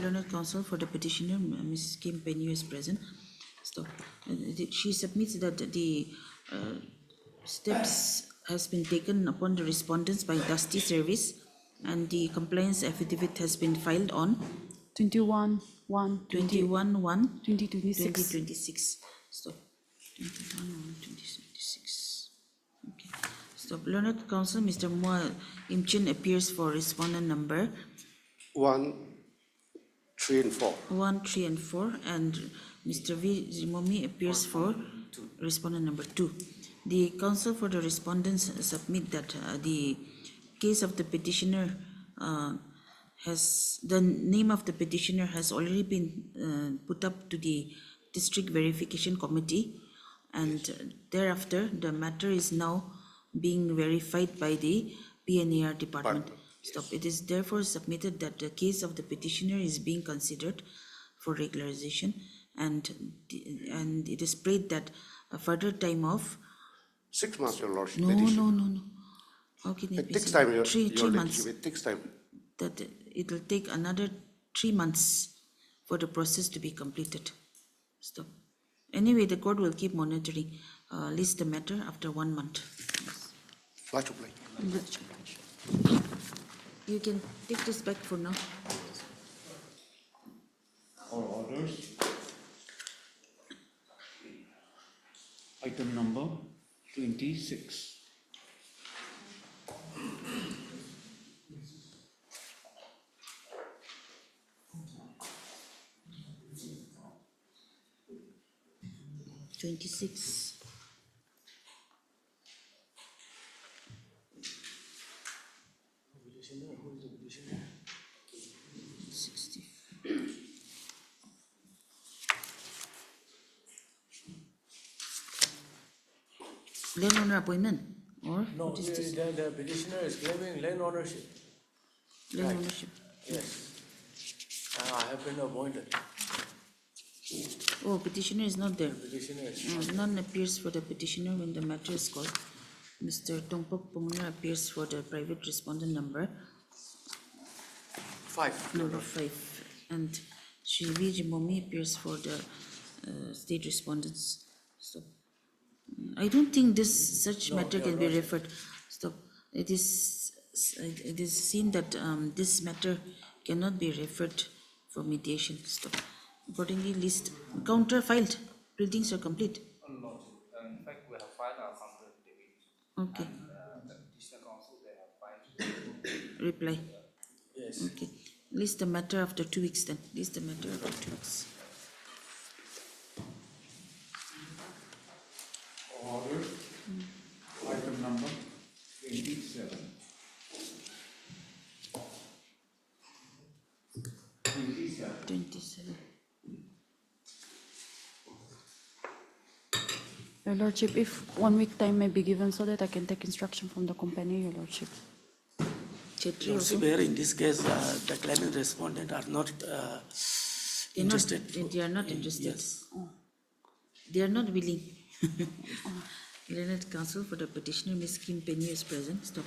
Learned counsel for the petitioner, Ms. Kim Penny is present. Stop. She submits that the steps has been taken upon the respondents by Dusty Service And the compliance affidavit has been filed on 21/1/2026. 2026. Stop. 21/1/2026. Okay. Stop. Learned Counsel, Mr. Moa Imchin appears for respondent number 1, 3, and 4. 1, 3, and 4, and Mr. V. Zimomi appears for respondent number 2. The counsel for the respondents submit that the case of the petitioner the name of the petitioner has already been put up to the district verification committee, and thereafter the matter is now being verified by the PNAR department. Stop. It is therefore submitted that the case of the petitioner is being considered for regularization, and it is prayed that a further time of 6 months, Your Lordship. no. How can it It be takes so? time, Your Three Lordship. months. It takes time. That it will take another 3 months for the process to be completed. Stop. Anyway, the court will keep monitoring. List the matter after 1 month. Flash of light. You can take this back for now. All orders. Item number 26. Landowner appointment or No, what is this? the petitioner is claiming land ownership. Land Right. ownership. Yes. I have been appointed. Oh, petitioner is not there. Petitioner is None appears for the petitioner when the matter is called. Mr. Tongpok Pomuna appears for the private respondent number 5. number 5, and Shri V. Jimomi appears for the state respondents. Stop. I don't think this such matter can be referred. Stop. It is seen that this matter cannot be referred for mediation. Stop. Accordingly, list counter filed. Pleadings are complete. In fact, we have filed our counter affidavit. Okay. The district council, they have filed. Reply. Yes. Okay. List the matter after 2 weeks then. List the matter after 2 weeks. Order. Item number 27. 27. Your Lordship, if 1 week time may be given so that I can take instruction from the company, Your Lordship. Chetri Lordship, also. here in this case, the claimant respondent are not interested. They are not interested. Yes. They are not willing. Learned Counsel for the petitioner, Ms. Kim Penny is present. Stop.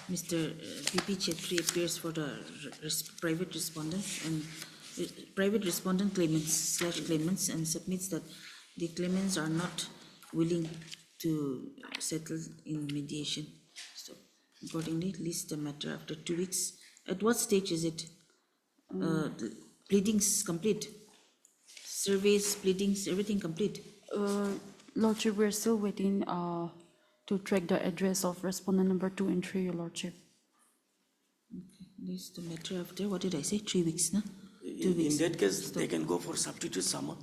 Mr. P.P. Chetri appears for the private respondents and private respondent claimants and submits that the claimants are not willing to settle in mediation. So accordingly, list the matter after 2 weeks. At what stage is it? The pleadings complete? Surveys, pleadings, everything complete? Lordship, we're still waiting to track the address of respondent number 2 and 3, Your Lordship. List the matter after, what did I say, 3 weeks, no? 2 In weeks. that case, they can go for substitute summon,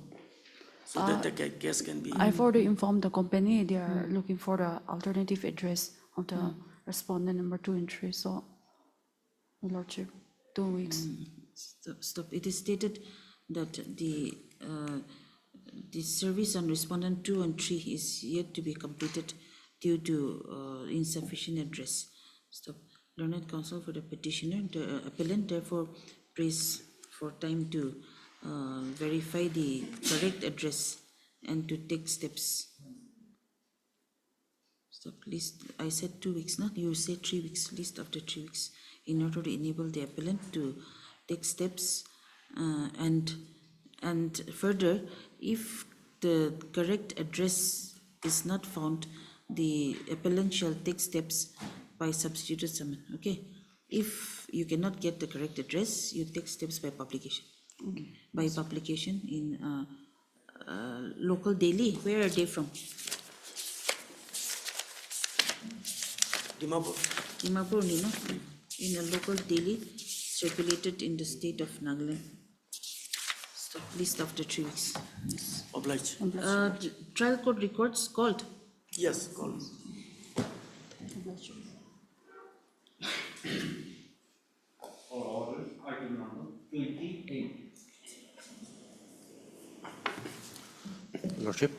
so that the case can be. I've already informed the company, they are looking for the alternative address of the respondent number 2 and 3, so, Your Lordship, 2 weeks. Stop. It is stated that the service on respondent 2 and 3 is yet to be completed due to insufficient address. Stop. Learned Counsel for the petitioner, the appellant therefore prays for time to verify the correct address and to take steps. Stop. List. I said 2 weeks, no? You say 3 weeks. List after 3 weeks, in order to enable the appellant to take steps and further, if the correct address is not found, the appellant shall take steps by substituted summon. Okay. If you cannot get the correct address, you take steps by publication. Okay. By publication in local daily. Where are they from? Dimapur. Dimapur, no? In a local daily circulated in the state of Nagaland. Stop list after 3 weeks. Yes. Obliged. Trial court records called. Yes, call. For order, item number 28. Lordship,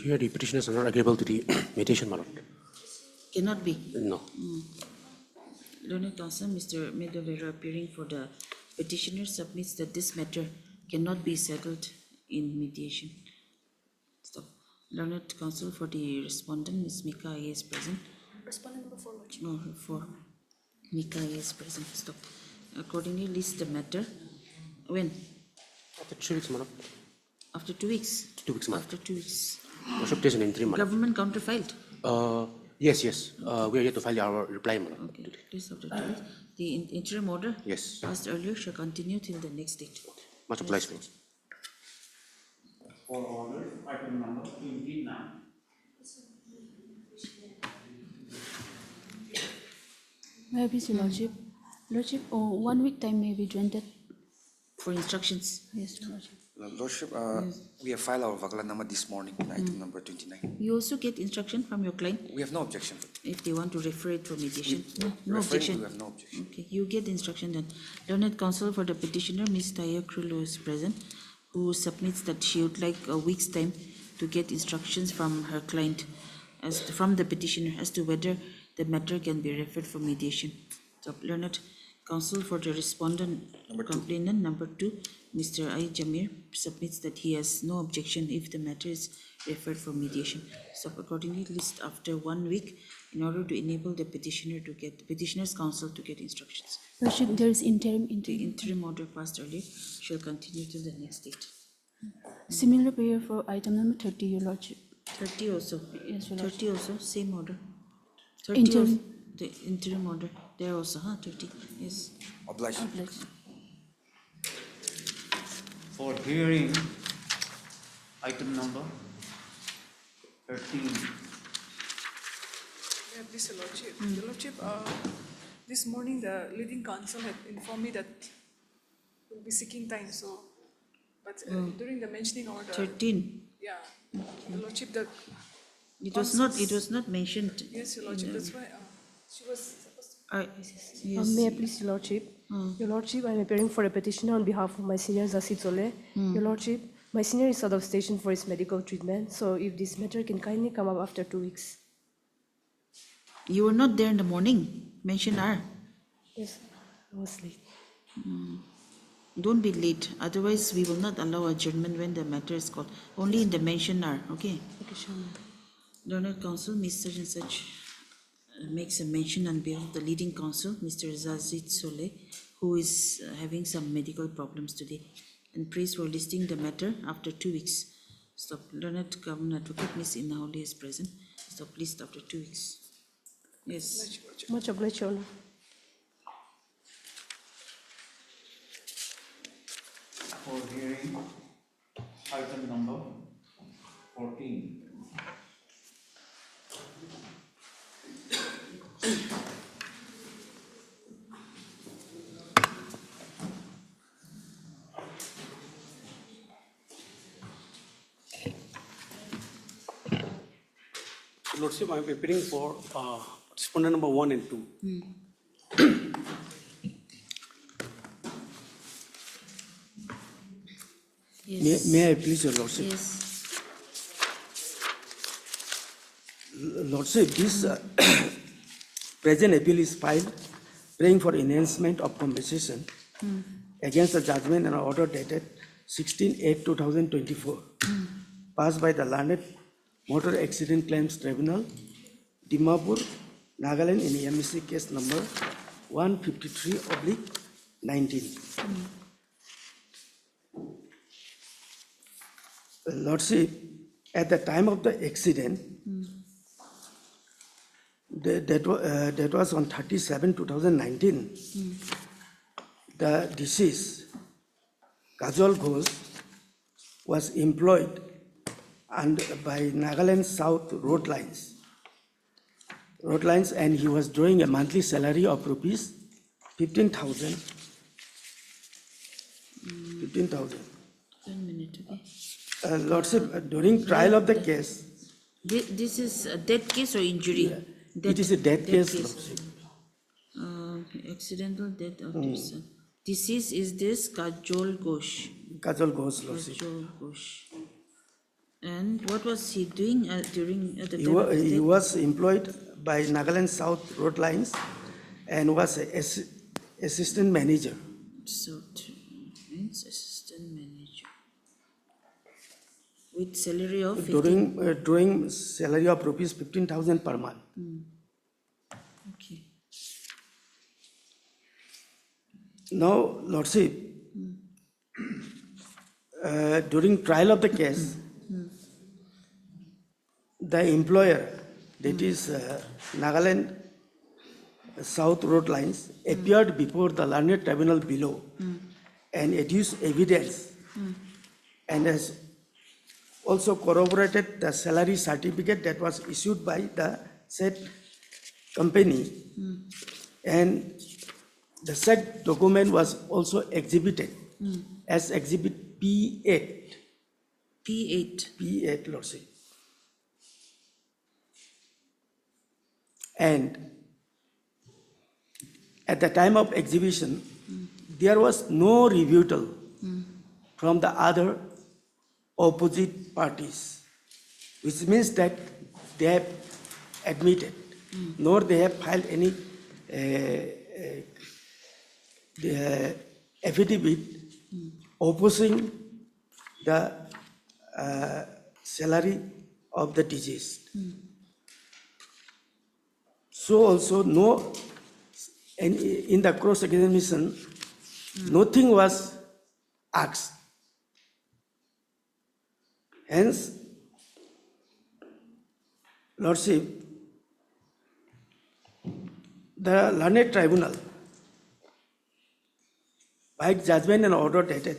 here the petitioners are not agreeable to the mediation, my lord. Cannot be. No. Learned Counsel, Mr. Medovera, appearing for the petitioner, submits that this matter cannot be settled in mediation. Stop. Learned Counsel for the respondent, Ms. Mika A is present. Respondent number 4, Lordship. No, 4. Mika A is present. Stop. Accordingly, list the matter. When? After 3 weeks, my lord. After 2 weeks? 2 weeks, my lord. After 2 weeks. Lordship, there's an interim, my lord. Government counterfiled? Yes. We are yet to file our reply, my lord. Okay, please after 2 weeks. The interim order? Yes. Passed earlier shall continue till the next date. Much obliged, my lord. For order, item number 29. May I please, Your Lordship? Lordship, 1 week time may be granted. For instructions? Yes, Your Lordship. Lordship, we have filed our Vakalanama this morning, item number 29. You also get instruction from your client? We have no objection. If they want to refer it for mediation? No Referring, objection? we have no objection. Okay, you get instruction then. Learned Counsel for the petitioner, Ms. Taya Krulo is present, who submits that she would like a week's time to get instructions from her client, from the petitioner, as to whether the matter can be referred for mediation. So, Learned Counsel for the respondent complainant, number 2, Mr. I. Jamir, submits that he has no objection if the matter is referred for mediation. So accordingly, list after 1 week in order to enable the petitioner's counsel to get instructions. Lordship, there is interim. The interim order passed earlier shall continue till the next date. Similar prayer for item number 30, Your Lordship. 30 also? Yes, Your 30 also, same order. 30 Interim. also, the interim order, there also, 30, yes. Obliged. For hearing, item number 13. Yeah, please, Your Lordship. Your Lordship, this morning the leading counsel had informed me that we'll be seeking time, so, but during the mentioning order. 13. Yeah, Your Lordship, the. It was not mentioned. Yes, Your Lordship, that's why she was supposed to. May I please, Your Lordship? Your Lordship, I am appearing for a petitioner on behalf of my senior Zasid Zole. Your Lordship, my senior is out of station for his medical treatment, so if this matter can kindly come up after 2 weeks. You were not there in the morning, mention R. Yes, I was late. Don't be late, otherwise we will not allow adjournment when the matter is called. Only in the mention R, okay? Okay, sure. Learned Counsel, Ms. Such and Such makes a mention on behalf of the leading counsel, Mr. Zazid Soleh, who is having some medical problems today, and prays for listing the matter after 2 weeks. Stop. Learned Government Advocate, Ms. Inaoli is present. Stop list after 2 weeks. Yes. Much obliged, Your Honor. For hearing, item number 14. Lordship, I am appearing for respondent number 1 and 2. Yes. May I please, Your Lordship? Yes. Lordship, this present appeal is filed praying for enhancement of compensation against the judgment and order dated 16/8/2024, passed by the Learned Motor Accident Claims Tribunal, Dimapur, Nagaland, in MEC case number 153/19. Lordship, at the time of the accident, that was on 30/7/2019. The deceased, Kajol Ghosh, was employed by Nagaland South Road Lines, and he was drawing a monthly salary of rupees 15,000. 15,000. 1 minute, okay. Lordship, during trial of the case, This is a death case or injury? it is a death case, Lordship. Accidental death of person. Disease is this Kajol Ghosh. Kajol Ghosh, Lordship. Kajol Ghosh. And what was he doing during the He time of his he death? was employed by Nagaland South Road Lines and was assistant manager. So, means assistant manager. With salary of 15? Drawing salary of rupees 15,000 per month. Okay. Now, Lordship, during trial of the case, the employer, that is Nagaland South Road Lines, appeared before the learned tribunal below and adduced evidence and has also corroborated the salary certificate that was issued by the said company, and the said document was also exhibited as Exhibit P8. P8. P8, Lordship. And at the time of exhibition, there was no rebuttal from the other opposite parties, which means that they have admitted, nor they have filed any affidavit opposing the salary of the deceased. So also no, and in the cross-examination, nothing was asked. Hence, Lordship, the learned tribunal, by judgment and order dated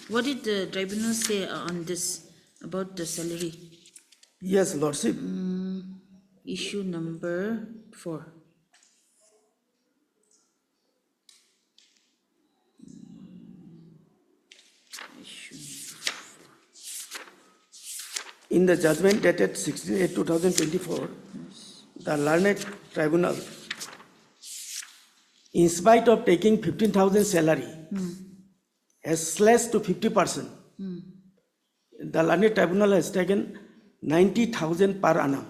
What did the tribunal say on this, about the salary? Yes, Lordship. Issue number 4. In the judgment dated 16/8/2024, the learned tribunal, in spite of taking 15,000 salary, has slashed to 50%. The learned tribunal has taken 90,000 per annum.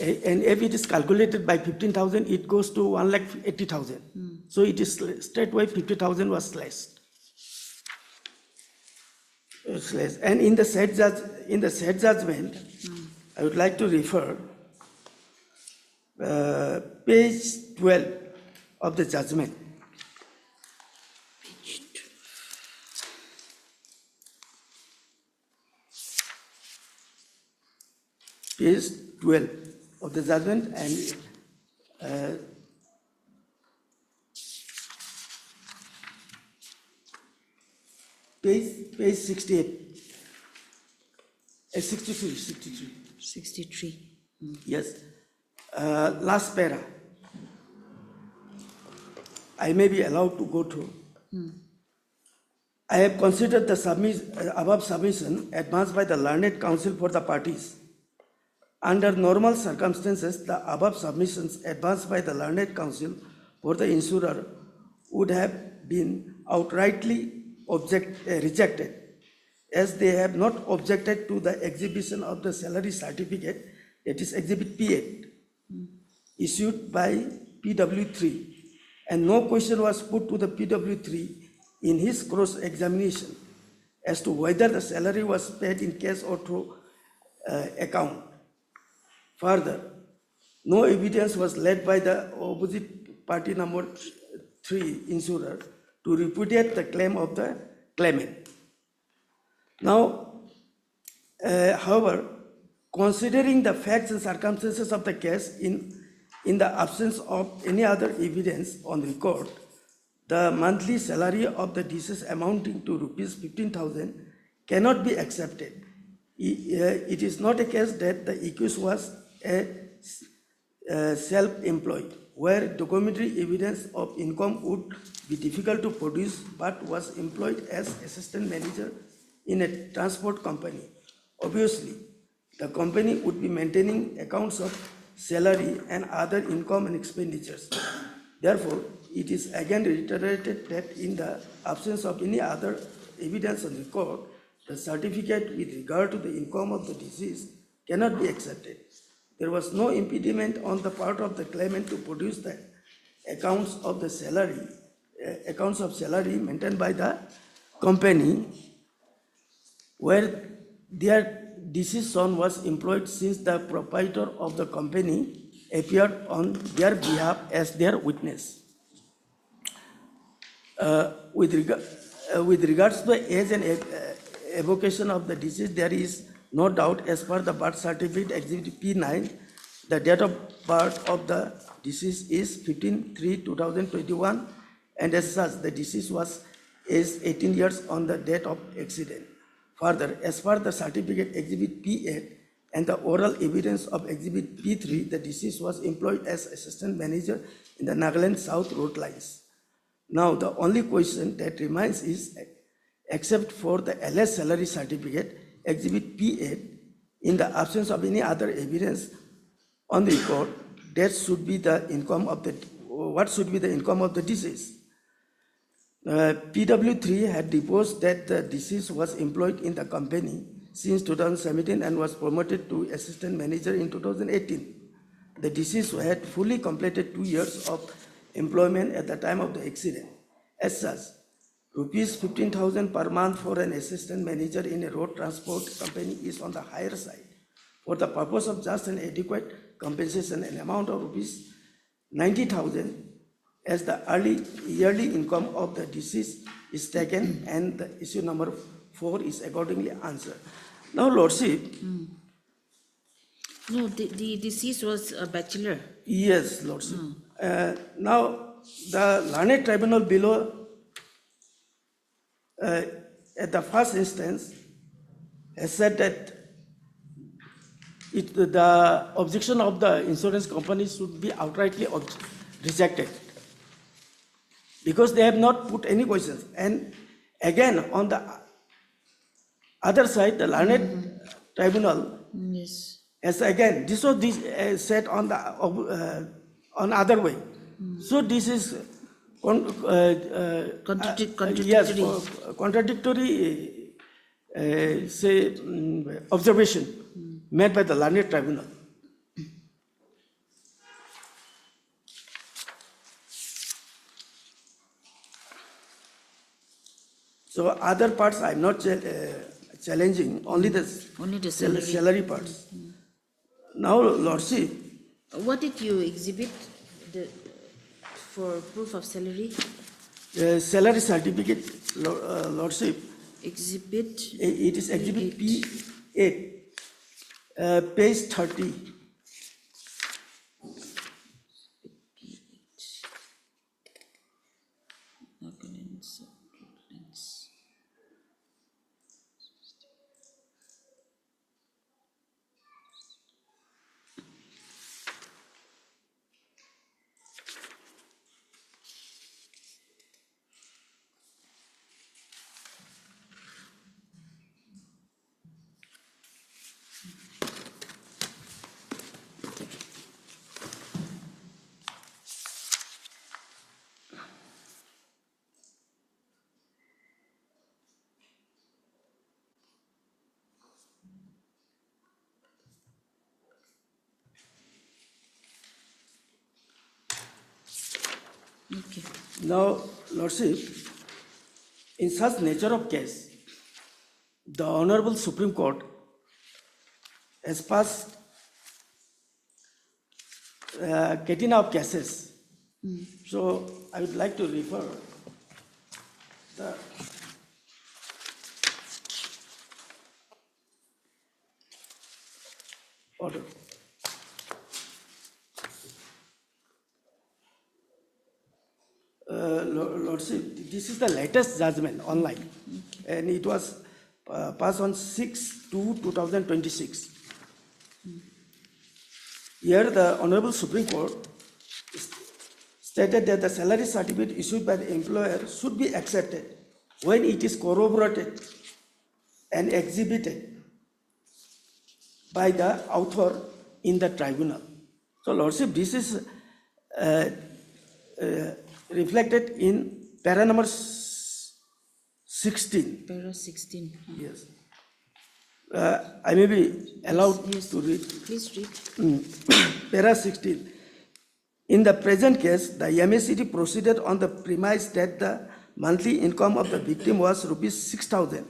And if it is calculated by 15,000, it goes to 1,80,000. So it is straightway 50,000 was slashed. And in the said judgment, I would like to refer page 12 of the judgment. Page 12 of the judgment, and page 68, 63. Yes. Last para. I may be allowed to go through. I have considered the above submission advanced by the learned counsel for the parties. Under normal circumstances, the above submissions advanced by the learned counsel for the insurer would have been outrightly rejected, as they have not objected to the exhibition of the salary certificate, that is Exhibit P8, issued by PW3, and no question was put to the PW3 in his cross-examination as to whether the salary was paid in cash or through account. Further, no evidence was led by the opposite party number 3 insurer to repudiate the claim of the claimant. Now, However, considering the facts and circumstances of the case in the absence of any other evidence on record, the monthly salary of the deceased amounting to rupees 15,000 cannot be accepted. It is not a case that the accused was self-employed, where documentary evidence of income would be difficult to produce, but was employed as assistant manager in a transport company. Obviously, the company would be maintaining accounts of salary and other income and expenditures. Therefore, it is again reiterated that in the absence of any other evidence on record, the certificate with regard to the income of the deceased cannot be accepted. There was no impediment on the part of the claimant to produce the accounts of salary maintained by the company, where their deceased son was employed, since the proprietor of the company appeared on their behalf as their witness. With regards to the age and evocation of the deceased, there is no doubt, as per the birth certificate exhibit P9, the date of birth of the deceased is 15/3/2021, and as such, the deceased was aged 18 years on the date of accident. Further, as per the certificate exhibit P8 and the oral evidence of exhibit P3, the deceased was employed as assistant manager in the Nagaland South Road lines. Now, the only question that remains is, except for the LS salary certificate, exhibit P8, in the absence of any other evidence on the record, what should be the income of the deceased? PW3 had deposed that the deceased was employed in the company since 2017 and was promoted to assistant manager in 2018. The deceased had fully completed 2 years of employment at the time of the accident. As such, rupees 15,000 per month for an assistant manager in a road transport company is on the higher side. For the purpose of just and adequate compensation, an amount of rupees 90,000 as the yearly income of the deceased is taken, and the issue number 4 is accordingly answered. Now, Lordship. No, the deceased was a bachelor. Yes, Lordship. Now, the learned tribunal below, at the first instance, has said that the objection of the insurance company should be outrightly rejected, because they have not put any questions. And again, on the other side, the learned tribunal has again, this was said on the other way. So this is contradictory. Yes, contradictory observation made by the learned tribunal. So other parts I'm not challenging, only the salary parts. Now, Lordship. What did you exhibit for proof of salary? Salary certificate, Lordship. Exhibit? It is exhibit P8, page 30. Okay. Now, Lordship, in such nature of case, the Honorable Supreme Court has passed catena of cases. So I would like to refer the order. Lordship, this is the latest judgment online, and it was passed on 6/2/2026. Here, the Honorable Supreme Court stated that the salary certificate issued by the employer should be accepted when it is corroborated and exhibited by the author in the tribunal. So, Lordship, this is reflected in para number 16. Para 16. Yes. I may be allowed to read. Please read. Para 16. In the present case, the MACT proceeded on the premise that the monthly income of the victim was rupees 6,000.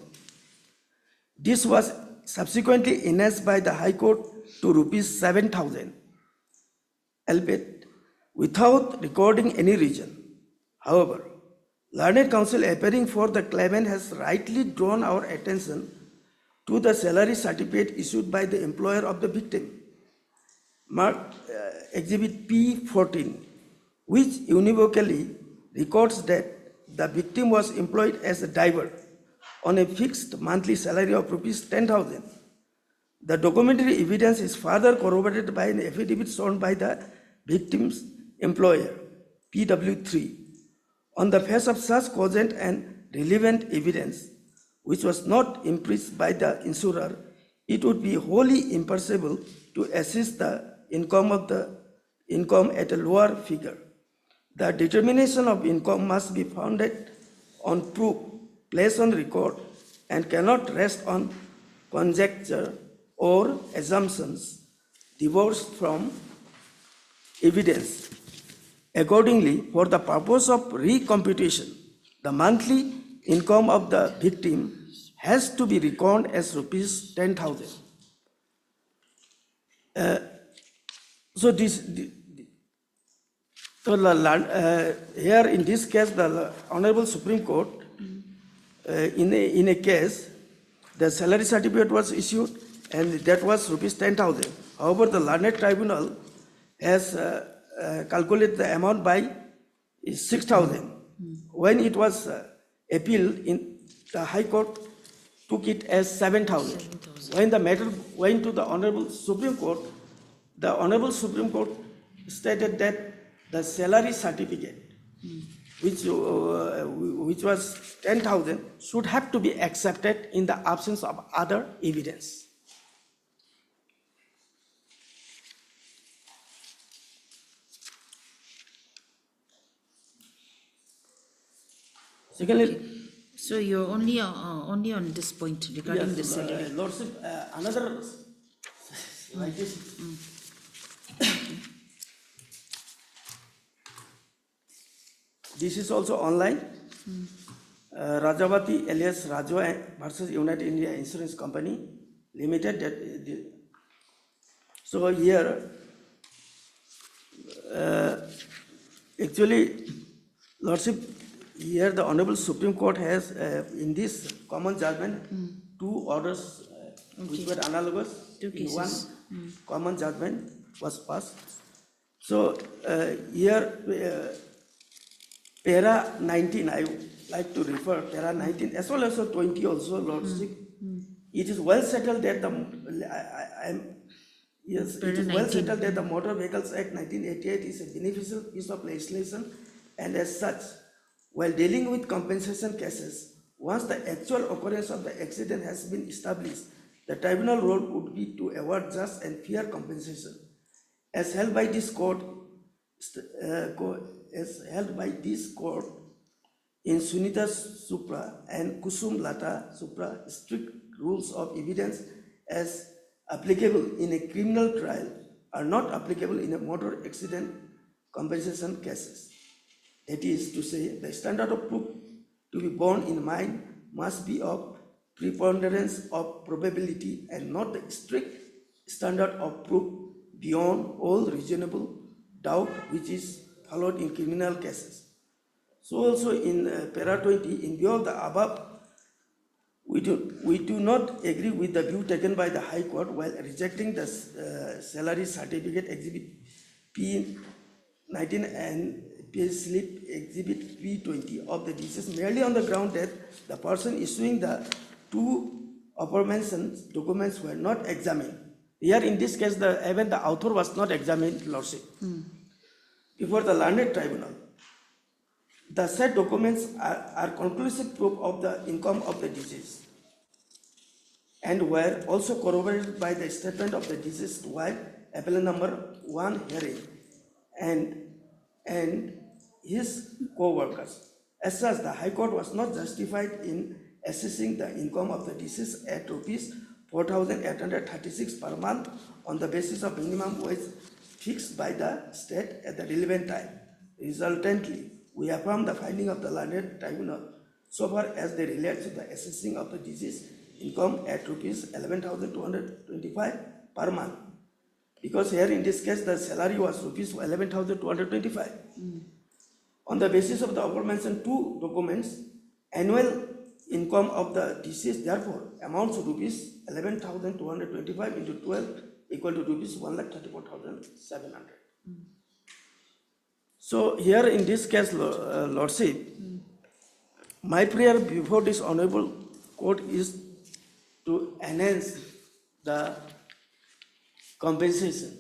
This was subsequently enhanced by the High Court to rupees 7,000, albeit without recording any reason. However, learned counsel appearing for the claimant has rightly drawn our attention to the salary certificate issued by the employer of the victim, marked Exhibit P14, which univocally records that the victim was employed as a diver on a fixed monthly salary of rupees 10,000. The documentary evidence is further corroborated by an affidavit shown by the victim's employer, PW3. On the face of such cogent and relevant evidence, which was not impressed by the insurer, it would be wholly impossible to assess the income at a lower figure. The determination of income must be founded on proof placed on record and cannot rest on conjecture or assumptions divorced from evidence. Accordingly, for the purpose of recomputation, the monthly income of the victim has to be reckoned as rupees 10,000. So here in this case, the Honorable Supreme Court, in a case, the salary certificate was issued and that was rupees 10,000. However, the learned tribunal has calculated the amount by 6,000. When it was appealed, in the High Court took it as 7,000. When the matter went to the Honorable Supreme Court, the Honorable Supreme Court stated that the salary certificate, which was 10,000, should have to be accepted in the absence of other evidence. Secondly, so you're only on this point regarding the salary. Lordship, another like this. This is also online. Rajavati alias Rajwa versus United India Insurance Company Limited. So here, actually, Lordship, here the Honorable Supreme Court has, in this common judgment, two orders which were analogous. In one common judgment was passed. So here, para 19, I would like to refer, para 19, as well as 20 also, Lordship. It is well settled that the Motor Vehicles Act 1988 is a beneficial piece of legislation, and as such, while dealing with compensation cases, once the actual occurrence of the accident has been established, the tribunal role would be to award just and fair compensation. As held by this court in Sunita Supra and Kusum Lata Supra, strict rules of evidence as applicable in a criminal trial are not applicable in a motor accident compensation cases. That is to say, the standard of proof to be borne in mind must be of preponderance of probability and not the strict standard of proof beyond all reasonable doubt which is followed in criminal cases. So also in para 20, in view of the above, We do not agree with the view taken by the High Court while rejecting the salary certificate Exhibit P19 and pay slip Exhibit P20 of the deceased merely on the ground that the person issuing the two aforementioned documents were not examined. Here in this case, even the author was not examined, Lordship, before the learned tribunal. The said documents are conclusive proof of the income of the deceased and were also corroborated by the statement of the deceased wife, appellant number 1 hearing, and his co-workers. As such, the High Court was not justified in assessing the income of the deceased at rupees 4,836 per month on the basis of minimum wage fixed by the state at the relevant time. Resultantly, we affirm the finding of the learned tribunal so far as they relate to the assessing of the deceased income at rupees 11,225 per month. Because here in this case the salary was rupees 11,225. On the basis of the aforementioned two documents, annual income of the deceased therefore amounts to rupees 11,225 into 12 equal to rupees 1,34,700. So here in this case, Lordship, my prayer before this honorable court is to enhance the compensation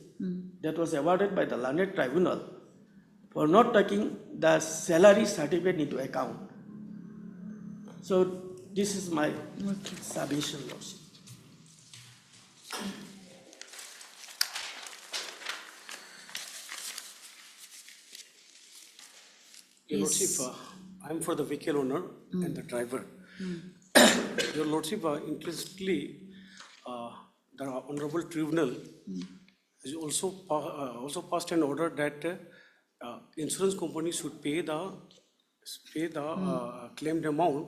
that was awarded by the learned tribunal for not taking the salary certificate into account. So this is my submission, Lordship. Your Lordship, I'm for the vehicle owner and the driver. Your Lordship, interestingly, the Honorable Tribunal has also passed an order that insurance company should pay the claimed amount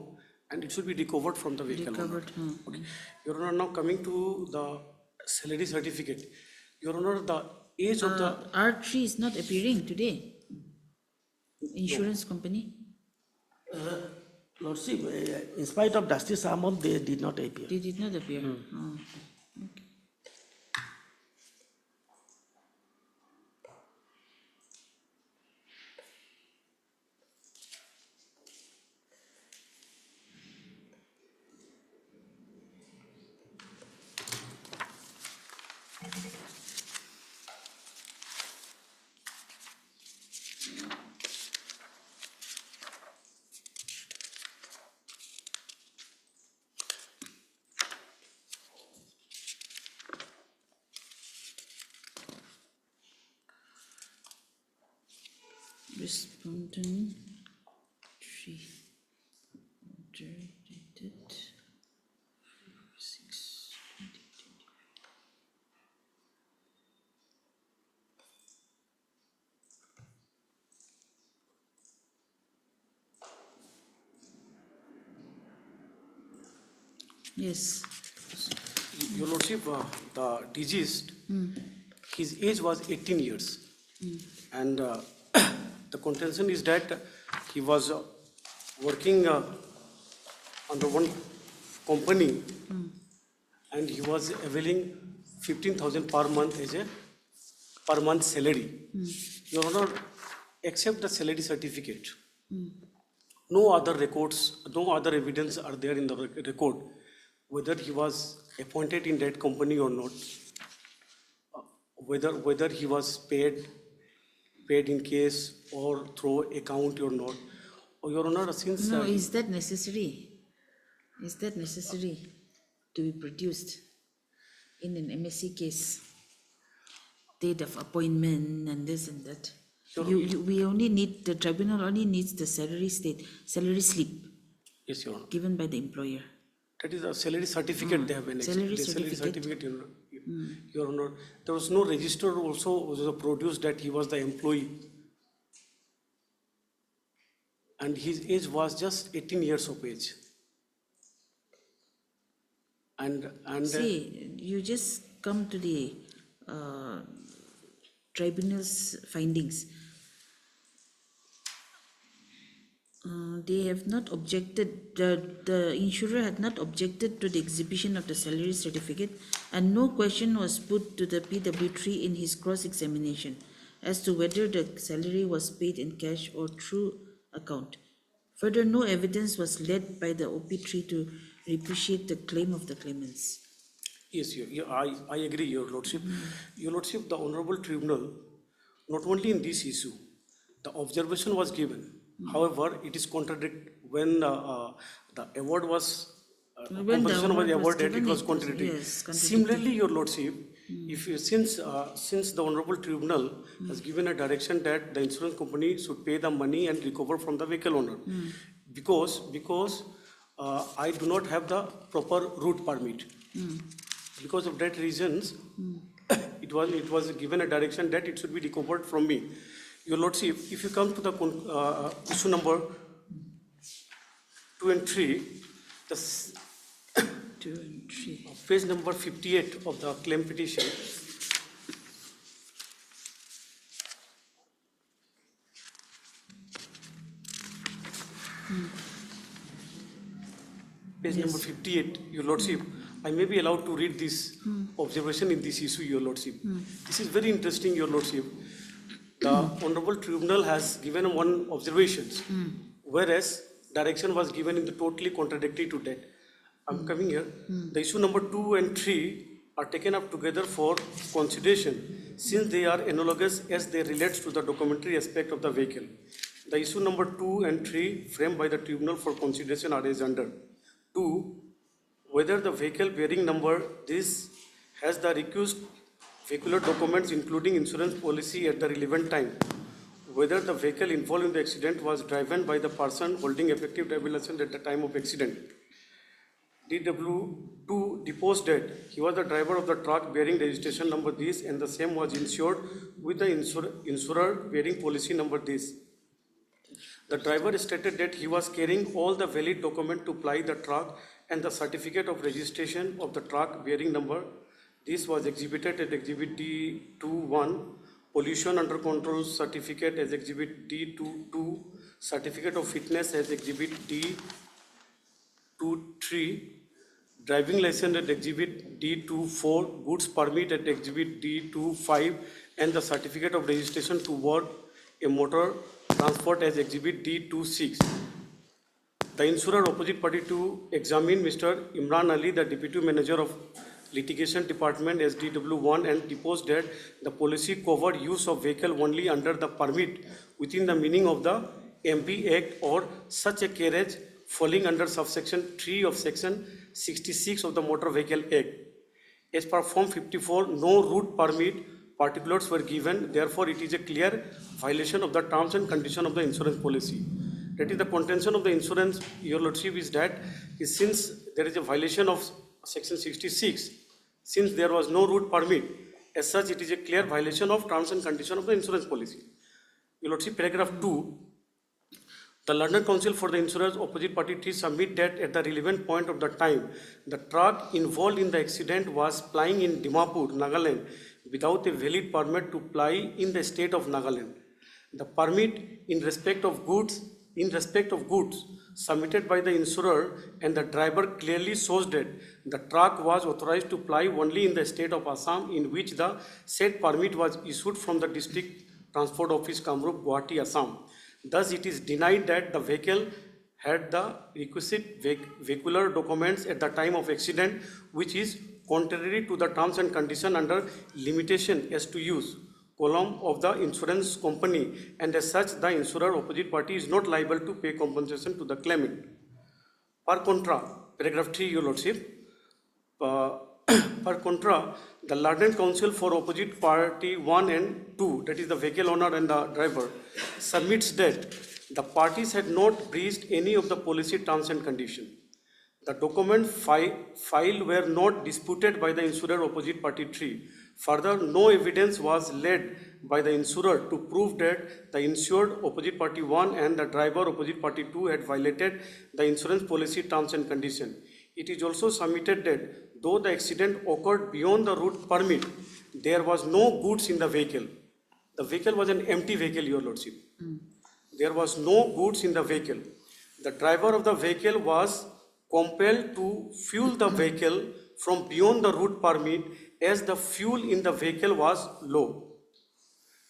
and it should be recovered from the vehicle owner. Okay. Your Honor, now coming to the salary certificate. Your Honor, the age of the R3 is not appearing today. Insurance company? Lordship, in spite of Justice Ahmad, they did not appear. They did not appear. Oh, okay. Respondent 3 order dated 6 Yes. Your Lordship, the deceased, his age was 18 years. And the contention is that he was working under one company and he was availing 15,000 per month as a per month salary. Your Honor, except the salary certificate, no other records, no other evidence are there in the record whether he was appointed in that company or not, whether he was paid in case or through account or not. Your Honor, since No, is that necessary? Is that necessary to be produced in an MSc case? Date of appointment and this and that. We only need, the tribunal only needs the salary slip. Yes, Your Honor. Given by the employer. That is a salary certificate they have been Salary certificate, Your Honor. There was no register also was produced that he was the employee. And his age was just 18 years of age. And see, you just come to the tribunal's findings. They have not objected, the insurer had not objected to the exhibition of the salary certificate, and no question was put to the PW3 in his cross-examination as to whether the salary was paid in cash or through account. Further, no evidence was led by the OP3 to repudiate the claim of the claimants. Yes, I agree, Your Lordship. Your Lordship, the Honorable Tribunal, not only in this issue, the observation was given. However, it is contradicted when the award was, compensation was awarded, it was contradicted. Yes, contradicted. Similarly, Your Lordship, if you, since the Honorable Tribunal has given a direction that the insurance company should pay the money and recover from the vehicle owner, because I do not have the proper route permit. Because of that reasons, it was given a direction that it should be recovered from me. Your Lordship, if you come to the issue number 2 and 3, the 2 and 3. Page number 58 of the claim petition. Page number 58, Your Lordship. I may be allowed to read this observation in this issue, Your Lordship. This is very interesting, Your Lordship. The Honorable Tribunal has given one observation, whereas direction was given in the totally contradictory to that. I'm coming here. The issue number 2 and 3 are taken up together for consideration since they are analogous as they relate to the documentary aspect of the vehicle. The issue number 2 and 3 framed by the Tribunal for consideration are as under. 2. Whether the vehicle bearing number this has the requisite vehicular documents including insurance policy at the relevant time. Whether the vehicle involved in the accident was driven by the person holding effective driver license at the time of accident. DW2 deposed that he was the driver of the truck bearing registration number this and the same was insured with the insurer bearing policy number this. The driver stated that he was carrying all the valid documents to ply the truck and the certificate of registration of the truck bearing number. This was exhibited at Exhibit D21, pollution under control certificate as Exhibit D22, certificate of fitness as Exhibit D23, driving license at Exhibit D24, goods permit at Exhibit D25, and the certificate of registration to work a motor transport as Exhibit D26. The insurer opposite party to examine Mr. Imran Ali, the Deputy Manager of Litigation Department as DW1, and deposed that the policy covered use of vehicle only under the permit within the meaning of the MP Act or such a carriage falling under subsection 3 of section 66 of the Motor Vehicle Act. As per Form 54, no route permit particulars were given, therefore it is a clear violation of the terms and conditions of the insurance policy. That is the contention of the insurance, Your Lordship, is that since there is a violation of section 66, since there was no route permit, as such it is a clear violation of terms and conditions of the insurance policy. Your Lordship, paragraph 2, the London Council for the Insurers opposite party 3 submit that at the relevant point of the time, the truck involved in the accident was plying in Dimapur, Nagaland, without a valid permit to ply in the state of Nagaland. The permit in respect of goods submitted by the insurer and the driver clearly shows that the truck was authorized to ply only in the state of Assam, in which the said permit was issued from the District Transport Office, Kamrup, Gauhati, Assam. Thus, it is denied that the vehicle had the requisite vehicular documents at the time of accident, which is contrary to the terms and conditions under limitation as to use column of the insurance company, and as such, the insurer opposite party is not liable to pay compensation to the claimant. Per contra, paragraph 3, Your Lordship, per contra, the London Council for opposite party 1 and 2, that is the vehicle owner and the driver, submits that the parties had not breached any of the policy terms and conditions. The document filed were not disputed by the insurer opposite party 3. Further, no evidence was laid by the insurer to prove that the insured opposite party 1 and the driver opposite party 2 had violated the insurance policy terms and conditions. It is also submitted that though the accident occurred beyond the route permit, there was no goods in the vehicle. The vehicle was an empty vehicle, Your Lordship. there was no goods in the vehicle. The driver of the vehicle was compelled to fuel the vehicle from beyond the route permit as the fuel in the vehicle was low.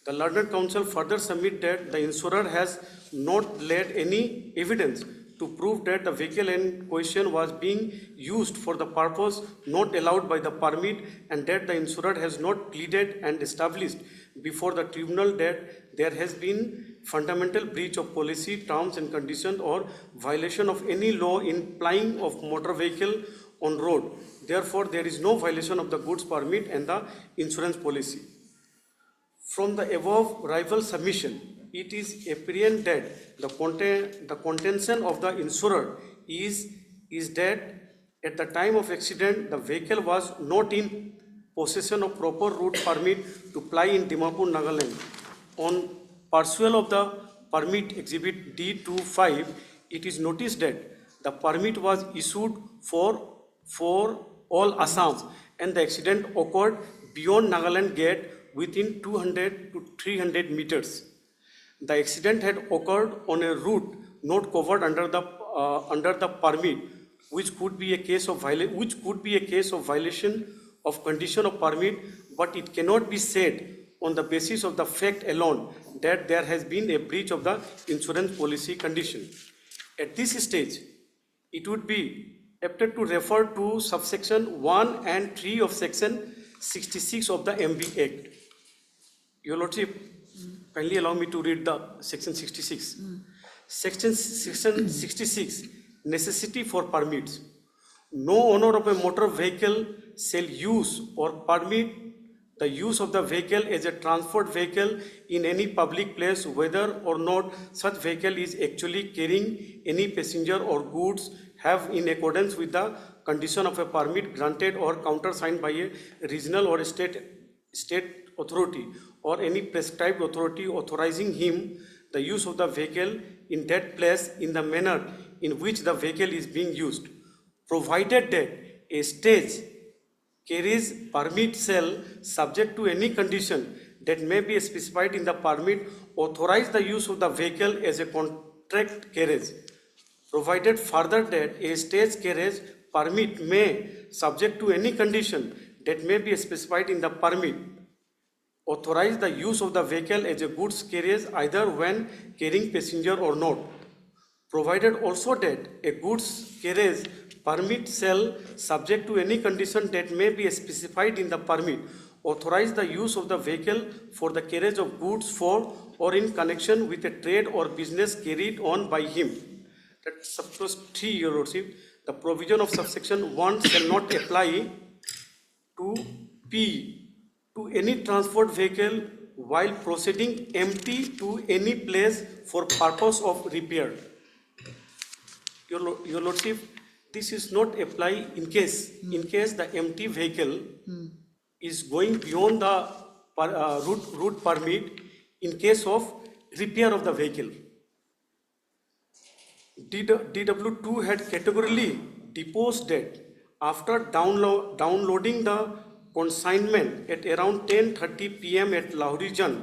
The learned counsel further submit that the insurer has not laid any evidence to prove that the vehicle in question was being used for the purpose not allowed by the permit, and that the insurer has not pleaded and established before the tribunal that there has been fundamental breach of policy, terms and conditions or violation of any law in plying of motor vehicle on road. Therefore, there is no violation of the goods permit and the insurance policy. From the above rival submission, it is apparent that the contention of the insurer is that at the time of accident, the vehicle was not in possession of proper route permit to ply in Dimapur, Nagaland. On pursuit of the permit Exhibit D25, it is noticed that the permit was issued for all Assam, and the accident occurred beyond Nagaland gate within 200 to 300 meters. The accident had occurred on a route not covered under the permit, which could be a case of violation of condition of permit, but it cannot be said on the basis of the fact alone that there has been a breach of the insurance policy condition. At this stage, it would be apt to refer to subsection 1 and 3 of section 66 of the MV Act. Your Lordship, kindly allow me to read the section 66. Section 66, necessity for permits. No owner of a motor vehicle shall use or permit the use of the vehicle as a transport vehicle in any public place, whether or not such vehicle is actually carrying any passenger or goods, have in accordance with the condition of a permit granted or countersigned by a regional or state authority or any prescribed authority authorizing him the use of the vehicle in that place in the manner in which the vehicle is being used, provided that a stage carries permit shall, subject to any condition that may be specified in the permit, authorize the use of the vehicle as a contract carriage, provided further that a stage carriage permit may, subject to any condition that may be specified in the permit, authorize the use of the vehicle as a goods carriage either when carrying passenger or not, provided also that a goods carriage permit shall, subject to any condition that may be specified in the permit, authorize the use of the vehicle for the carriage of goods for or in connection with a trade or business carried on by him. That's subclause 3, Your Lordship. The provision of subsection 1 shall not apply to P, to any transport vehicle while proceeding empty to any place for purpose of repair. Your Lordship, this is not apply in case the empty vehicle is going beyond the route permit in case of repair of the vehicle. DW2 had categorically deposed that after downloading the consignment at around 10:30 p.m. at Lahorijan,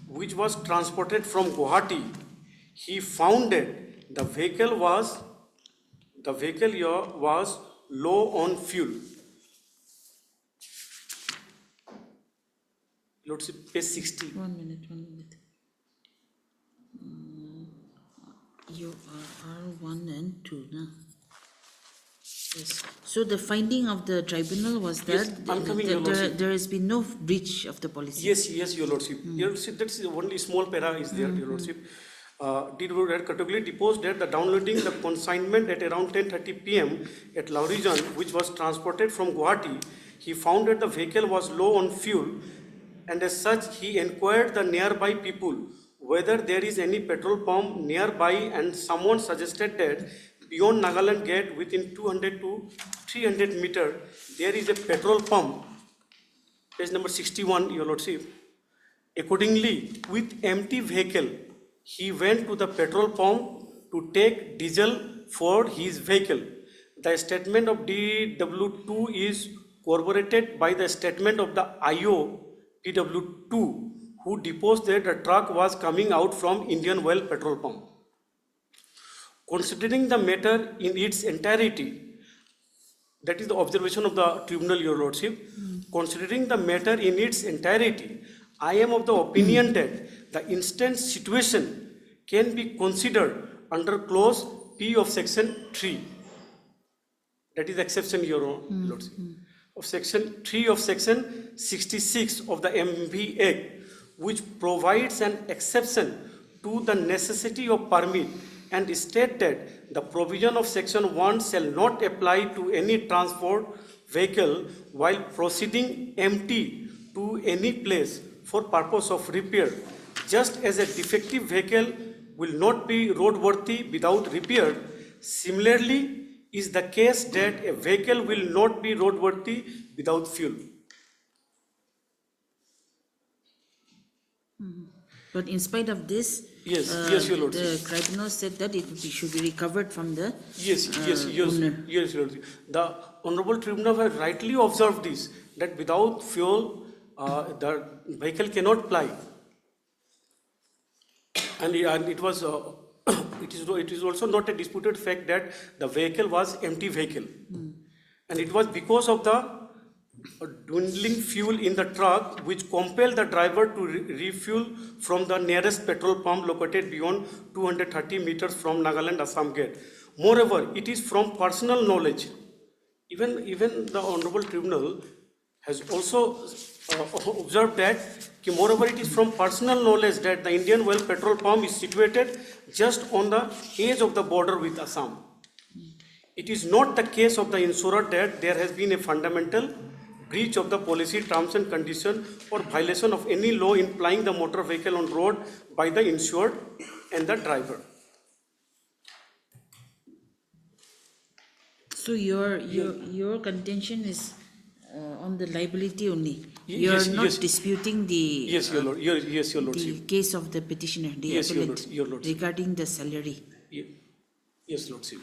which was transported from Gauhati, he found that the vehicle was low on fuel. Lordship, page 60. 1 minute. You are R1 and 2, na? Yes. So the finding of the tribunal was Yes, that I'm coming, Your Lordship. there has been no breach of the policy. Yes, Your Lordship. Your Lordship, that's only small para is there, Your Lordship. DW had categorically deposed that the downloading the consignment at around 10:30 p.m. at Lahorijan, which was transported from Gauhati, he found that the vehicle was low on fuel, and as such he inquired the nearby people whether there is any petrol pump nearby, and someone suggested that beyond Nagaland gate within 200 to 300 meters there is a petrol pump. Page number 61, Your Lordship. Accordingly, with empty vehicle, he went to the petrol pump to take diesel for his vehicle. The statement of DW2 is corroborated by the statement of the IO PW2, who deposed that the truck was coming out from Indian Well petrol pump. Considering the matter in its entirety, that is the observation of the tribunal, Your Lordship. Considering the matter in its entirety, I am of the opinion that the instant situation can be considered under clause P of section 3. That is exception, Your Lordship. Of section 3 of section 66 of the MV Act, which provides an exception to the necessity of permit and state that the provision of section 1 shall not apply to any transport vehicle while proceeding empty to any place for purpose of repair, just as a defective vehicle will not be roadworthy without repair. Similarly, is the case that a vehicle will not be roadworthy without fuel. But in spite of this, Yes, yes, Your Lordship. the tribunal said that should be recovered from the Yes, Your Lordship. The Honorable Tribunal has rightly observed this, that without fuel, the vehicle cannot ply. And it was, it is also not a disputed fact that the vehicle was empty vehicle. And it was because of the dwindling fuel in the truck which compelled the driver to refuel from the nearest petrol pump located beyond 230 meters from Nagaland Assam Gate. Moreover, it is from personal knowledge. Even the Honorable Tribunal has also observed that, moreover, it is from personal knowledge that the Indian Well petrol pump is situated just on the edge of the border with Assam. It is not the case of the insurer that there has been a fundamental breach of the policy, terms and conditions, or violation of any law in plying the motor vehicle on road by the insured and the driver. So your contention is on the liability only. You are not disputing the Yes, Your Lord. Yes, Your Lordship. the case of the petitioner, the Yes, Your appellant, Your Lordship. regarding the salary. Yes, Lordship.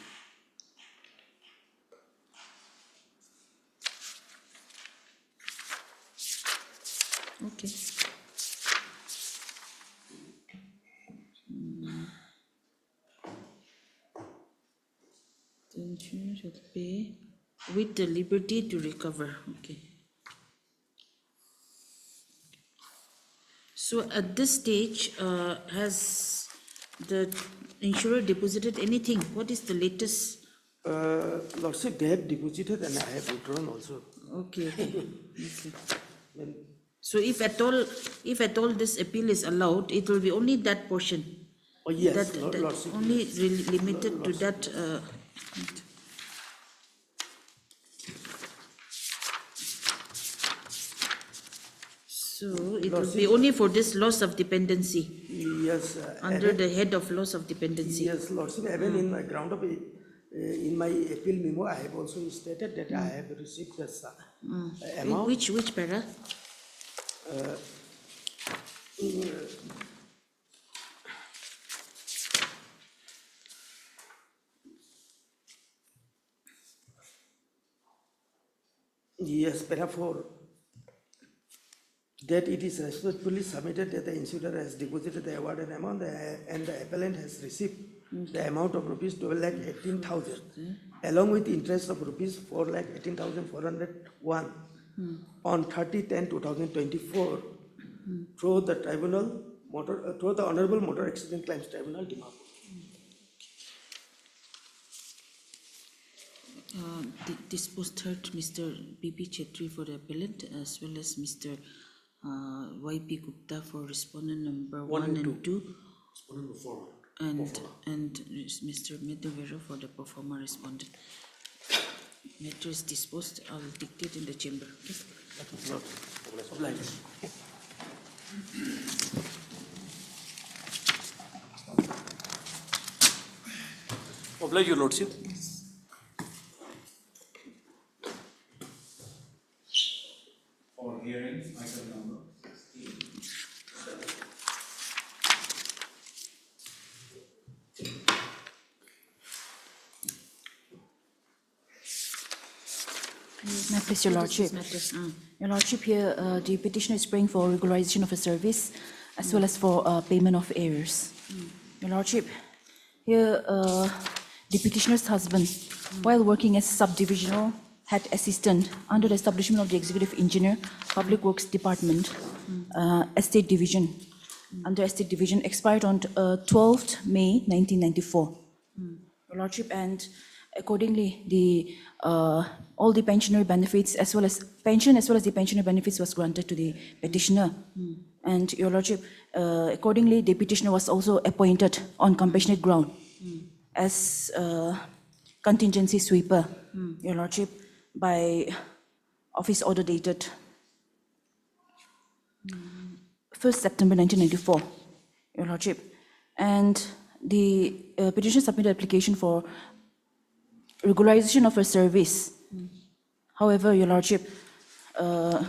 Okay. The insurer shall pay with the liberty to recover. Okay. So at this stage, has the insurer deposited anything? What is the latest? Lordship, they have deposited and I have withdrawn also. Okay. So if at all this appeal is allowed, it will be only that portion. Oh, yes, that Lordship. only limited to that. So it will be only for this loss of dependency. Yes. Under the head of loss of dependency. Yes, Lordship. Even in my ground of in my appeal memo, I have also stated that I have received this amount. Which para? Yes, para 4. That it is respectfully submitted that the insurer has deposited the awarded amount and the appellant has received the amount of rupees 12,18,000 along with interest of rupees 4,18,401 on 30/10/2024 through the through the Honorable Motor Accident Claims Tribunal, Dimapur. Disposed third, Mr. B.P. Chetri for the appellant, as well as Mr. Y.P. Gupta for respondent number 1 and 2. Respondent number 4. And Mr. Medovero for the performer respondent. Matter is disposed. I will dictate in the chamber. Okay? Oblige, Your Lordship. For hearing, item number 16. May I please, Your What is this Lordship? matter? Your Lordship, here the petitioner is praying for regularization of a service as well as for payment of errors. Your Lordship, here the petitioner's husband, while working as subdivisional head assistant under the establishment of the executive engineer, Public Works Department, Estate Division, under Estate Division, expired on 12th May 1994. Your Lordship, and accordingly, all the pensionary benefits as well as the pensionary benefits was granted to the petitioner. And Your Lordship, accordingly, the petitioner was also appointed on compassionate ground as contingency sweeper, Your Lordship, by office order dated 1st September 1994, Your Lordship. And the petitioner submitted application for regularization of her service. However, Your Lordship,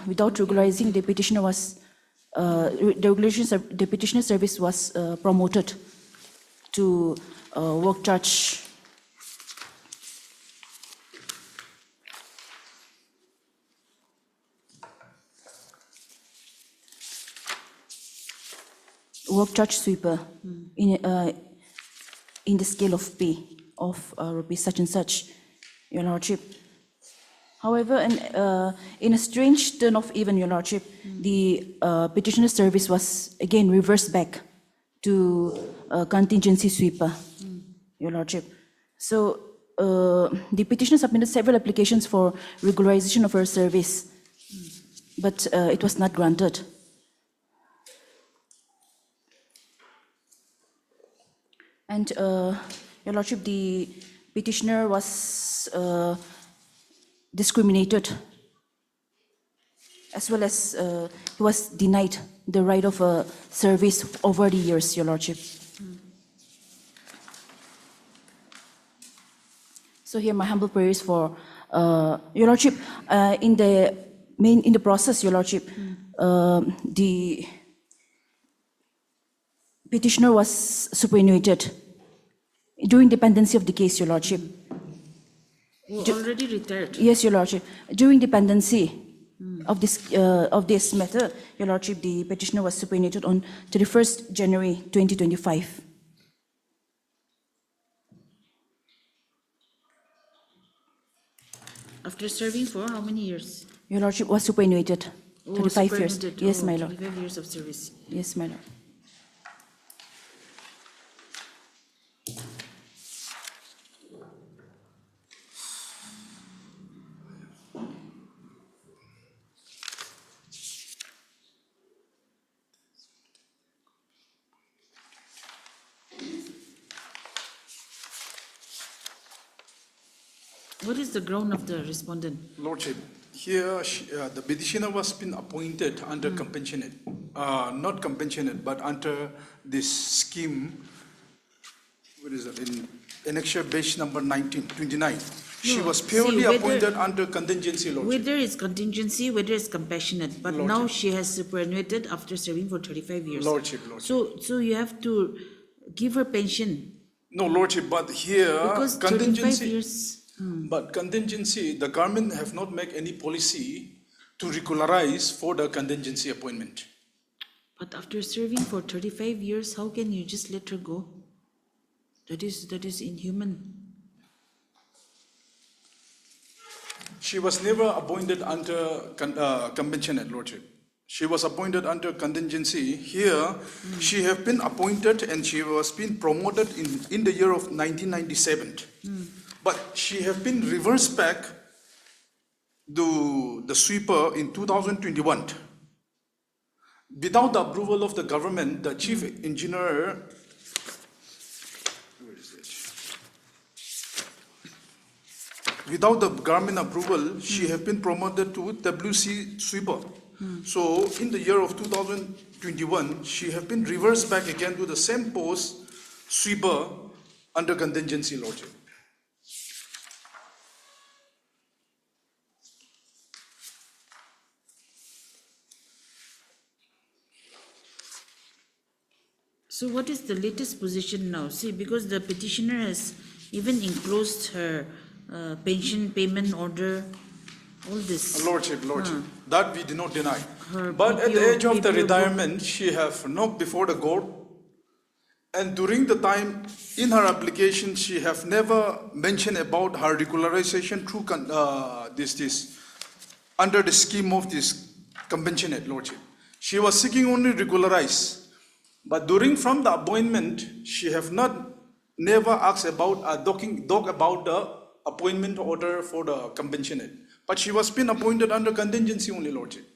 without regularizing, the petitioner was the petitioner service was promoted to work charge. Work charge sweeper in the scale of pay of rupees such and such, Your Lordship. However, in a strange turn of event, Your Lordship, the petitioner's service was again reversed back to contingency sweeper, Your Lordship. So the petitioner submitted several applications for regularization of her service, but it was not granted. And Your Lordship, the petitioner was discriminated, as well as he was denied the right of a service over the years, Your Lordship. So here my humble prayers for Your Lordship, in the process, Your Lordship, the petitioner was superannuated during dependency of the case, Your Lordship. Already retired? Yes, Your Lordship. During dependency of this matter, Your Lordship, the petitioner was superannuated on 31st January 2025. After serving for how many years? Your Lordship was superannuated. 35 years. Superannuated. Yes, my Lord. 35 years of service. Yes, my Lord. What is the ground of the respondent? Lordship, here the petitioner was been appointed under compassionate, not compassionate, but under this scheme. What is it? In annexure batch number 29. She was purely appointed under contingency, Lordship. Whether it's contingency, whether it's compassionate, but Lordship. now she has superannuated after serving for 35 years. Lordship. So you have to give her pension. No, Lordship, but here Because 35 years. But contingency, the government have not made any policy to regularize for the contingency appointment. But after serving for 35 years, how can you just let her go? That is inhuman. She was never appointed under compassionate, Lordship. She was appointed under contingency. Here, she have been appointed and she was been promoted in the year of 1997. But she have been reversed back to the sweeper in 2021. Without the approval of the government, the chief engineer, where is it? Without the government approval, she have been promoted to WC sweeper. So in the year of 2021, she have been reversed back again to the same post, sweeper, under contingency, Lordship. So what is the latest position now? See, because the petitioner has even enclosed her pension payment order all this. Lordship, that we do not deny. Her But at the PPO age of the book. retirement, she have knocked before the court. And during the time in her application, she have never mentioned about her regularization through this under the scheme of this conventionate, Lordship. She was seeking only regularize. But from the appointment, she have never asked about talk about the appointment order for the conventionate. But she was been appointed under contingency only, Lordship.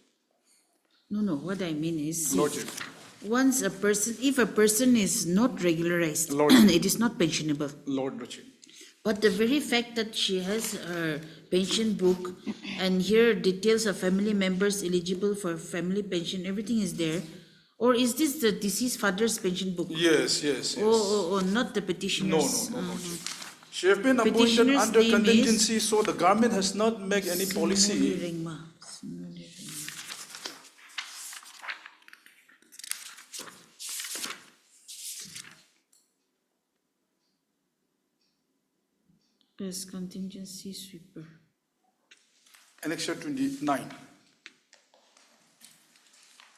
No, what I mean is, see, Lordship. if a person is not regularized, it is not pensionable. Lordship. But the very fact that she has her pension book and here details of family members eligible for family pension, everything is there. Or is this the deceased father's pension book? Yes. Oh, not the petitioner's. No, Lordship. She have been appointed Petitioner's under name contingency, so the government has not made any policy. Yes, contingency sweeper. Annexure 29.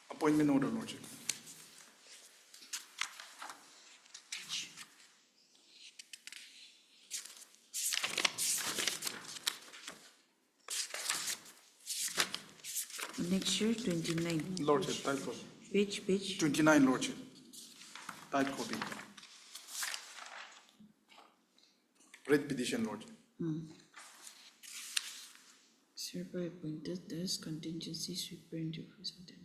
Appointment order, Lordship. Annexure 29. Lordship, type copy. Page. 29, Lordship. Type copy. Read petition, Lordship. Sweeper appointed as contingency sweeper in the office of the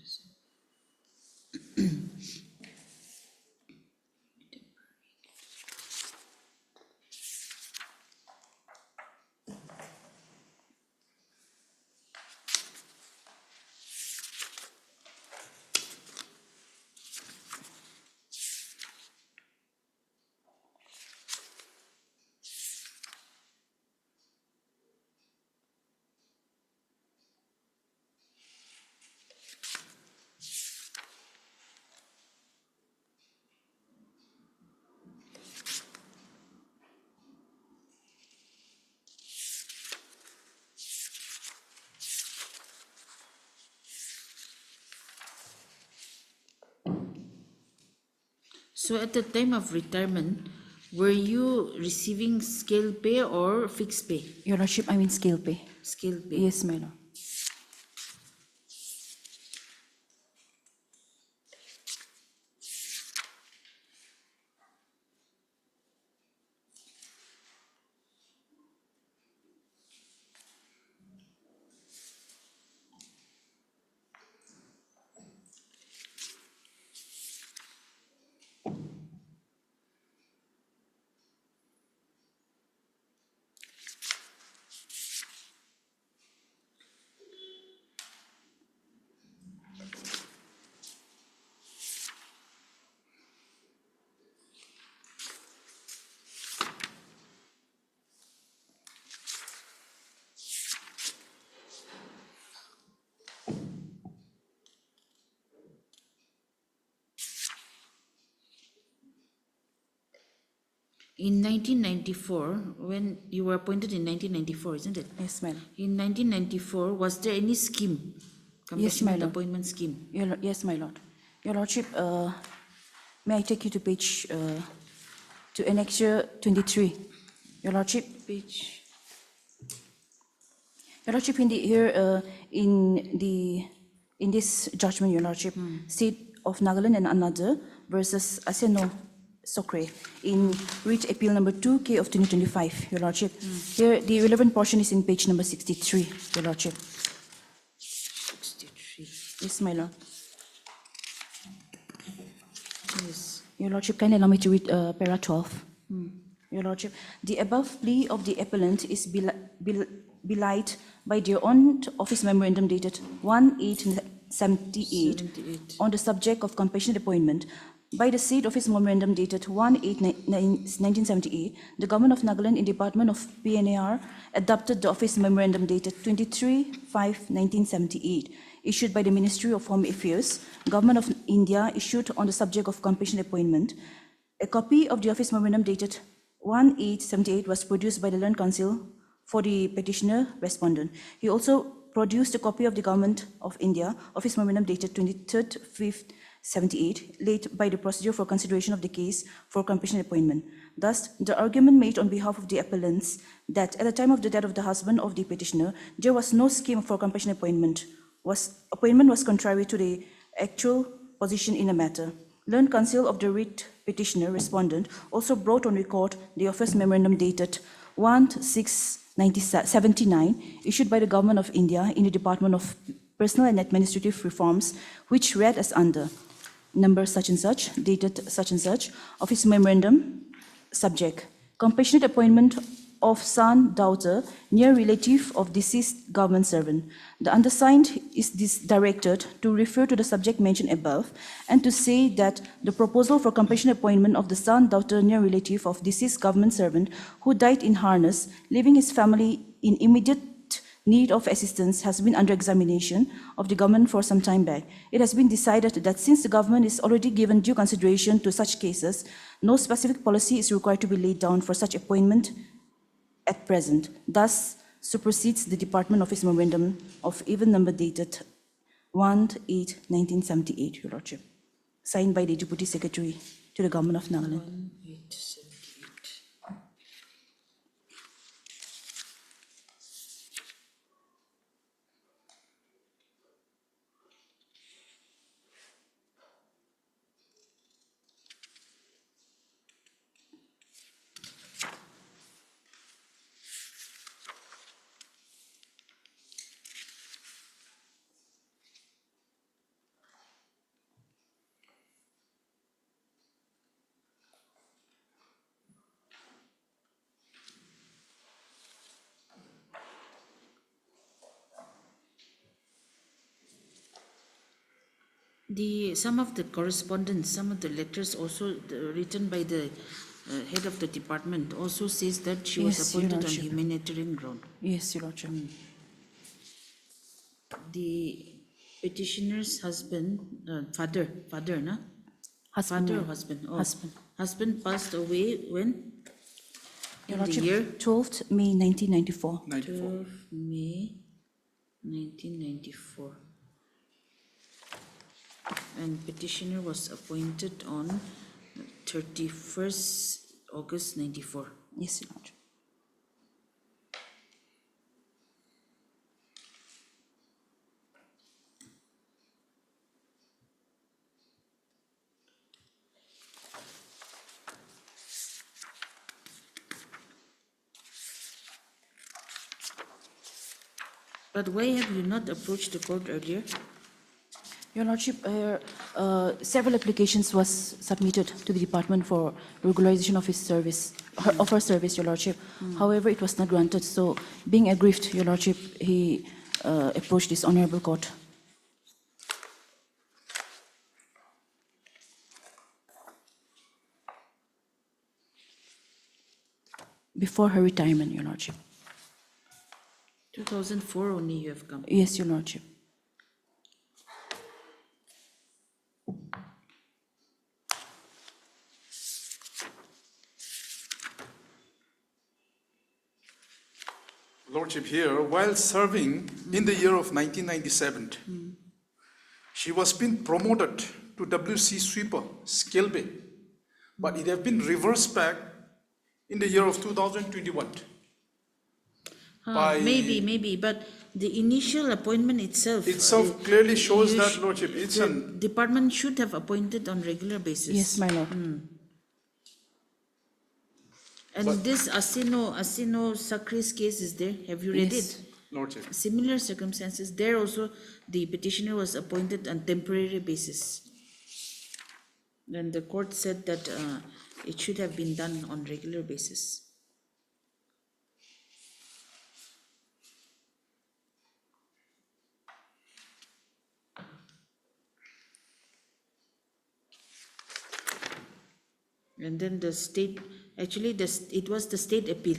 So at the time of retirement, were you receiving scale pay or fixed pay? Your Lordship, I mean scale pay. Scale pay. Yes, my Lord. In 1994, when you were appointed in 1994, isn't it? Yes, madam. In 1994, was there any scheme? Yes, my Compassionate lord. appointment scheme? Yes, my lord. Your Lordship, may I take you to page, to Annexure 23? Your Lordship. Page. Your Lordship, in this judgment, Your Lordship, State of Nagaland and another versus Aseno Sokre in writ appeal number 2K of 2025, Your Lordship. Here, the relevant portion is in page number 63, Your Lordship. 63. Yes, my Lord. Yes. Your Lordship, kindly allow me to read para 12. Your Lordship, the above plea of the appellant is belied by their own office memorandum dated 1/8/78 on the subject of compassionate appointment. By the State Office Memorandum dated 1/8/1978, the Government of Nagaland in Department of PNAR adopted the Office Memorandum dated 23/5/1978, issued by the Ministry of Home Affairs, Government of India, issued on the subject of compassionate appointment. A copy of the Office Memorandum dated 1/8/78 was produced by the Learned Council for the petitioner respondent. He also produced a copy of the Government of India Office Memorandum dated 23rd 5th 78, late by the procedure for consideration of the case for compassionate appointment. Thus, the argument made on behalf of the appellants that at the time of the death of the husband of the petitioner, there was no scheme for compassionate appointment was contrary to the actual position in the matter. Learned counsel of the writ petitioner respondent also brought on record the office memorandum dated 1/6/1979, issued by the Government of India in the Department of Personal and Administrative Reforms, which read as under: number such and such, dated such and such, office memorandum, subject: compassionate appointment of son, daughter, near relative of deceased government servant. The undersigned is directed to refer to the subject mentioned above and to say that the proposal for compassionate appointment of the son, daughter, near relative of deceased government servant who died in harness, leaving his family in immediate need of assistance, has been under examination of the government for some time back. It has been decided that since the government is already given due consideration to such cases, no specific policy is required to be laid down for such appointment at present. Thus, supersedes the Department Office Memorandum of even number dated 1/8/1978, Your Lordship, signed by the Deputy Secretary to the Government of Nagaland. Some of the correspondence, some of the letters also written by the head of the department also says that she was Yes, Your appointed on Lordship. humanitarian ground. Yes, Your Lordship. The petitioner's husband, father, na? Husband, Father or ma'am. husband? Oh. Husband. Husband passed away when? Your In the Lordship, year? 12th May 1994. 12 May 1994. And petitioner was appointed on 31st August 94. Yes, Your Lordship. But why have you not approached the court earlier? Your Lordship, several applications was submitted to the department for regularization of his service, of her service, Your Lordship. However, it was not granted. So, being aggrieved, Your Lordship, he approached this honorable court. Before her retirement, Your Lordship. 2004 only you have come. Yes, Your Lordship. Lordship, here, while serving in the year of 1997, she was being promoted to WC sweeper, scale bay, but it has been reversed back in the year of 2021. by- Maybe, but the initial appointment itself. Clearly shows you that, sh- Lordship, it's the an, department should have appointed on regular basis. Yes, my lord. And this Asino Sakri's case is there. Have you read Yes. it? Lordship. Similar circumstances. There also, the petitioner was appointed on temporary basis. And the court said that it should have been done on regular basis. And then the state, actually, it was the state appeal.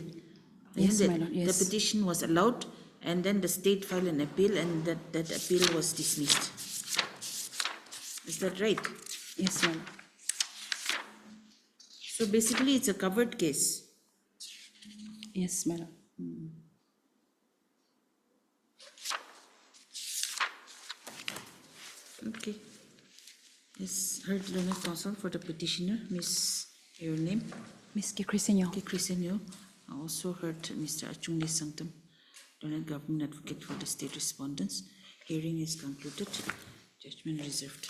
Yes, And my lord, yes. The petition was allowed, and then the state filed an appeal, and that appeal was dismissed. Is that right? Yes, ma'am. So basically, it's a covered case. Yes, my lord. Okay. Yes, heard learned counsel for the petitioner, Miss, your name? Ms. Kikrisenyo. Kikrisenyo. I also heard Mr. Achungli Sanctum, learned government advocate for the state respondents. Hearing is concluded. Judgment reserved.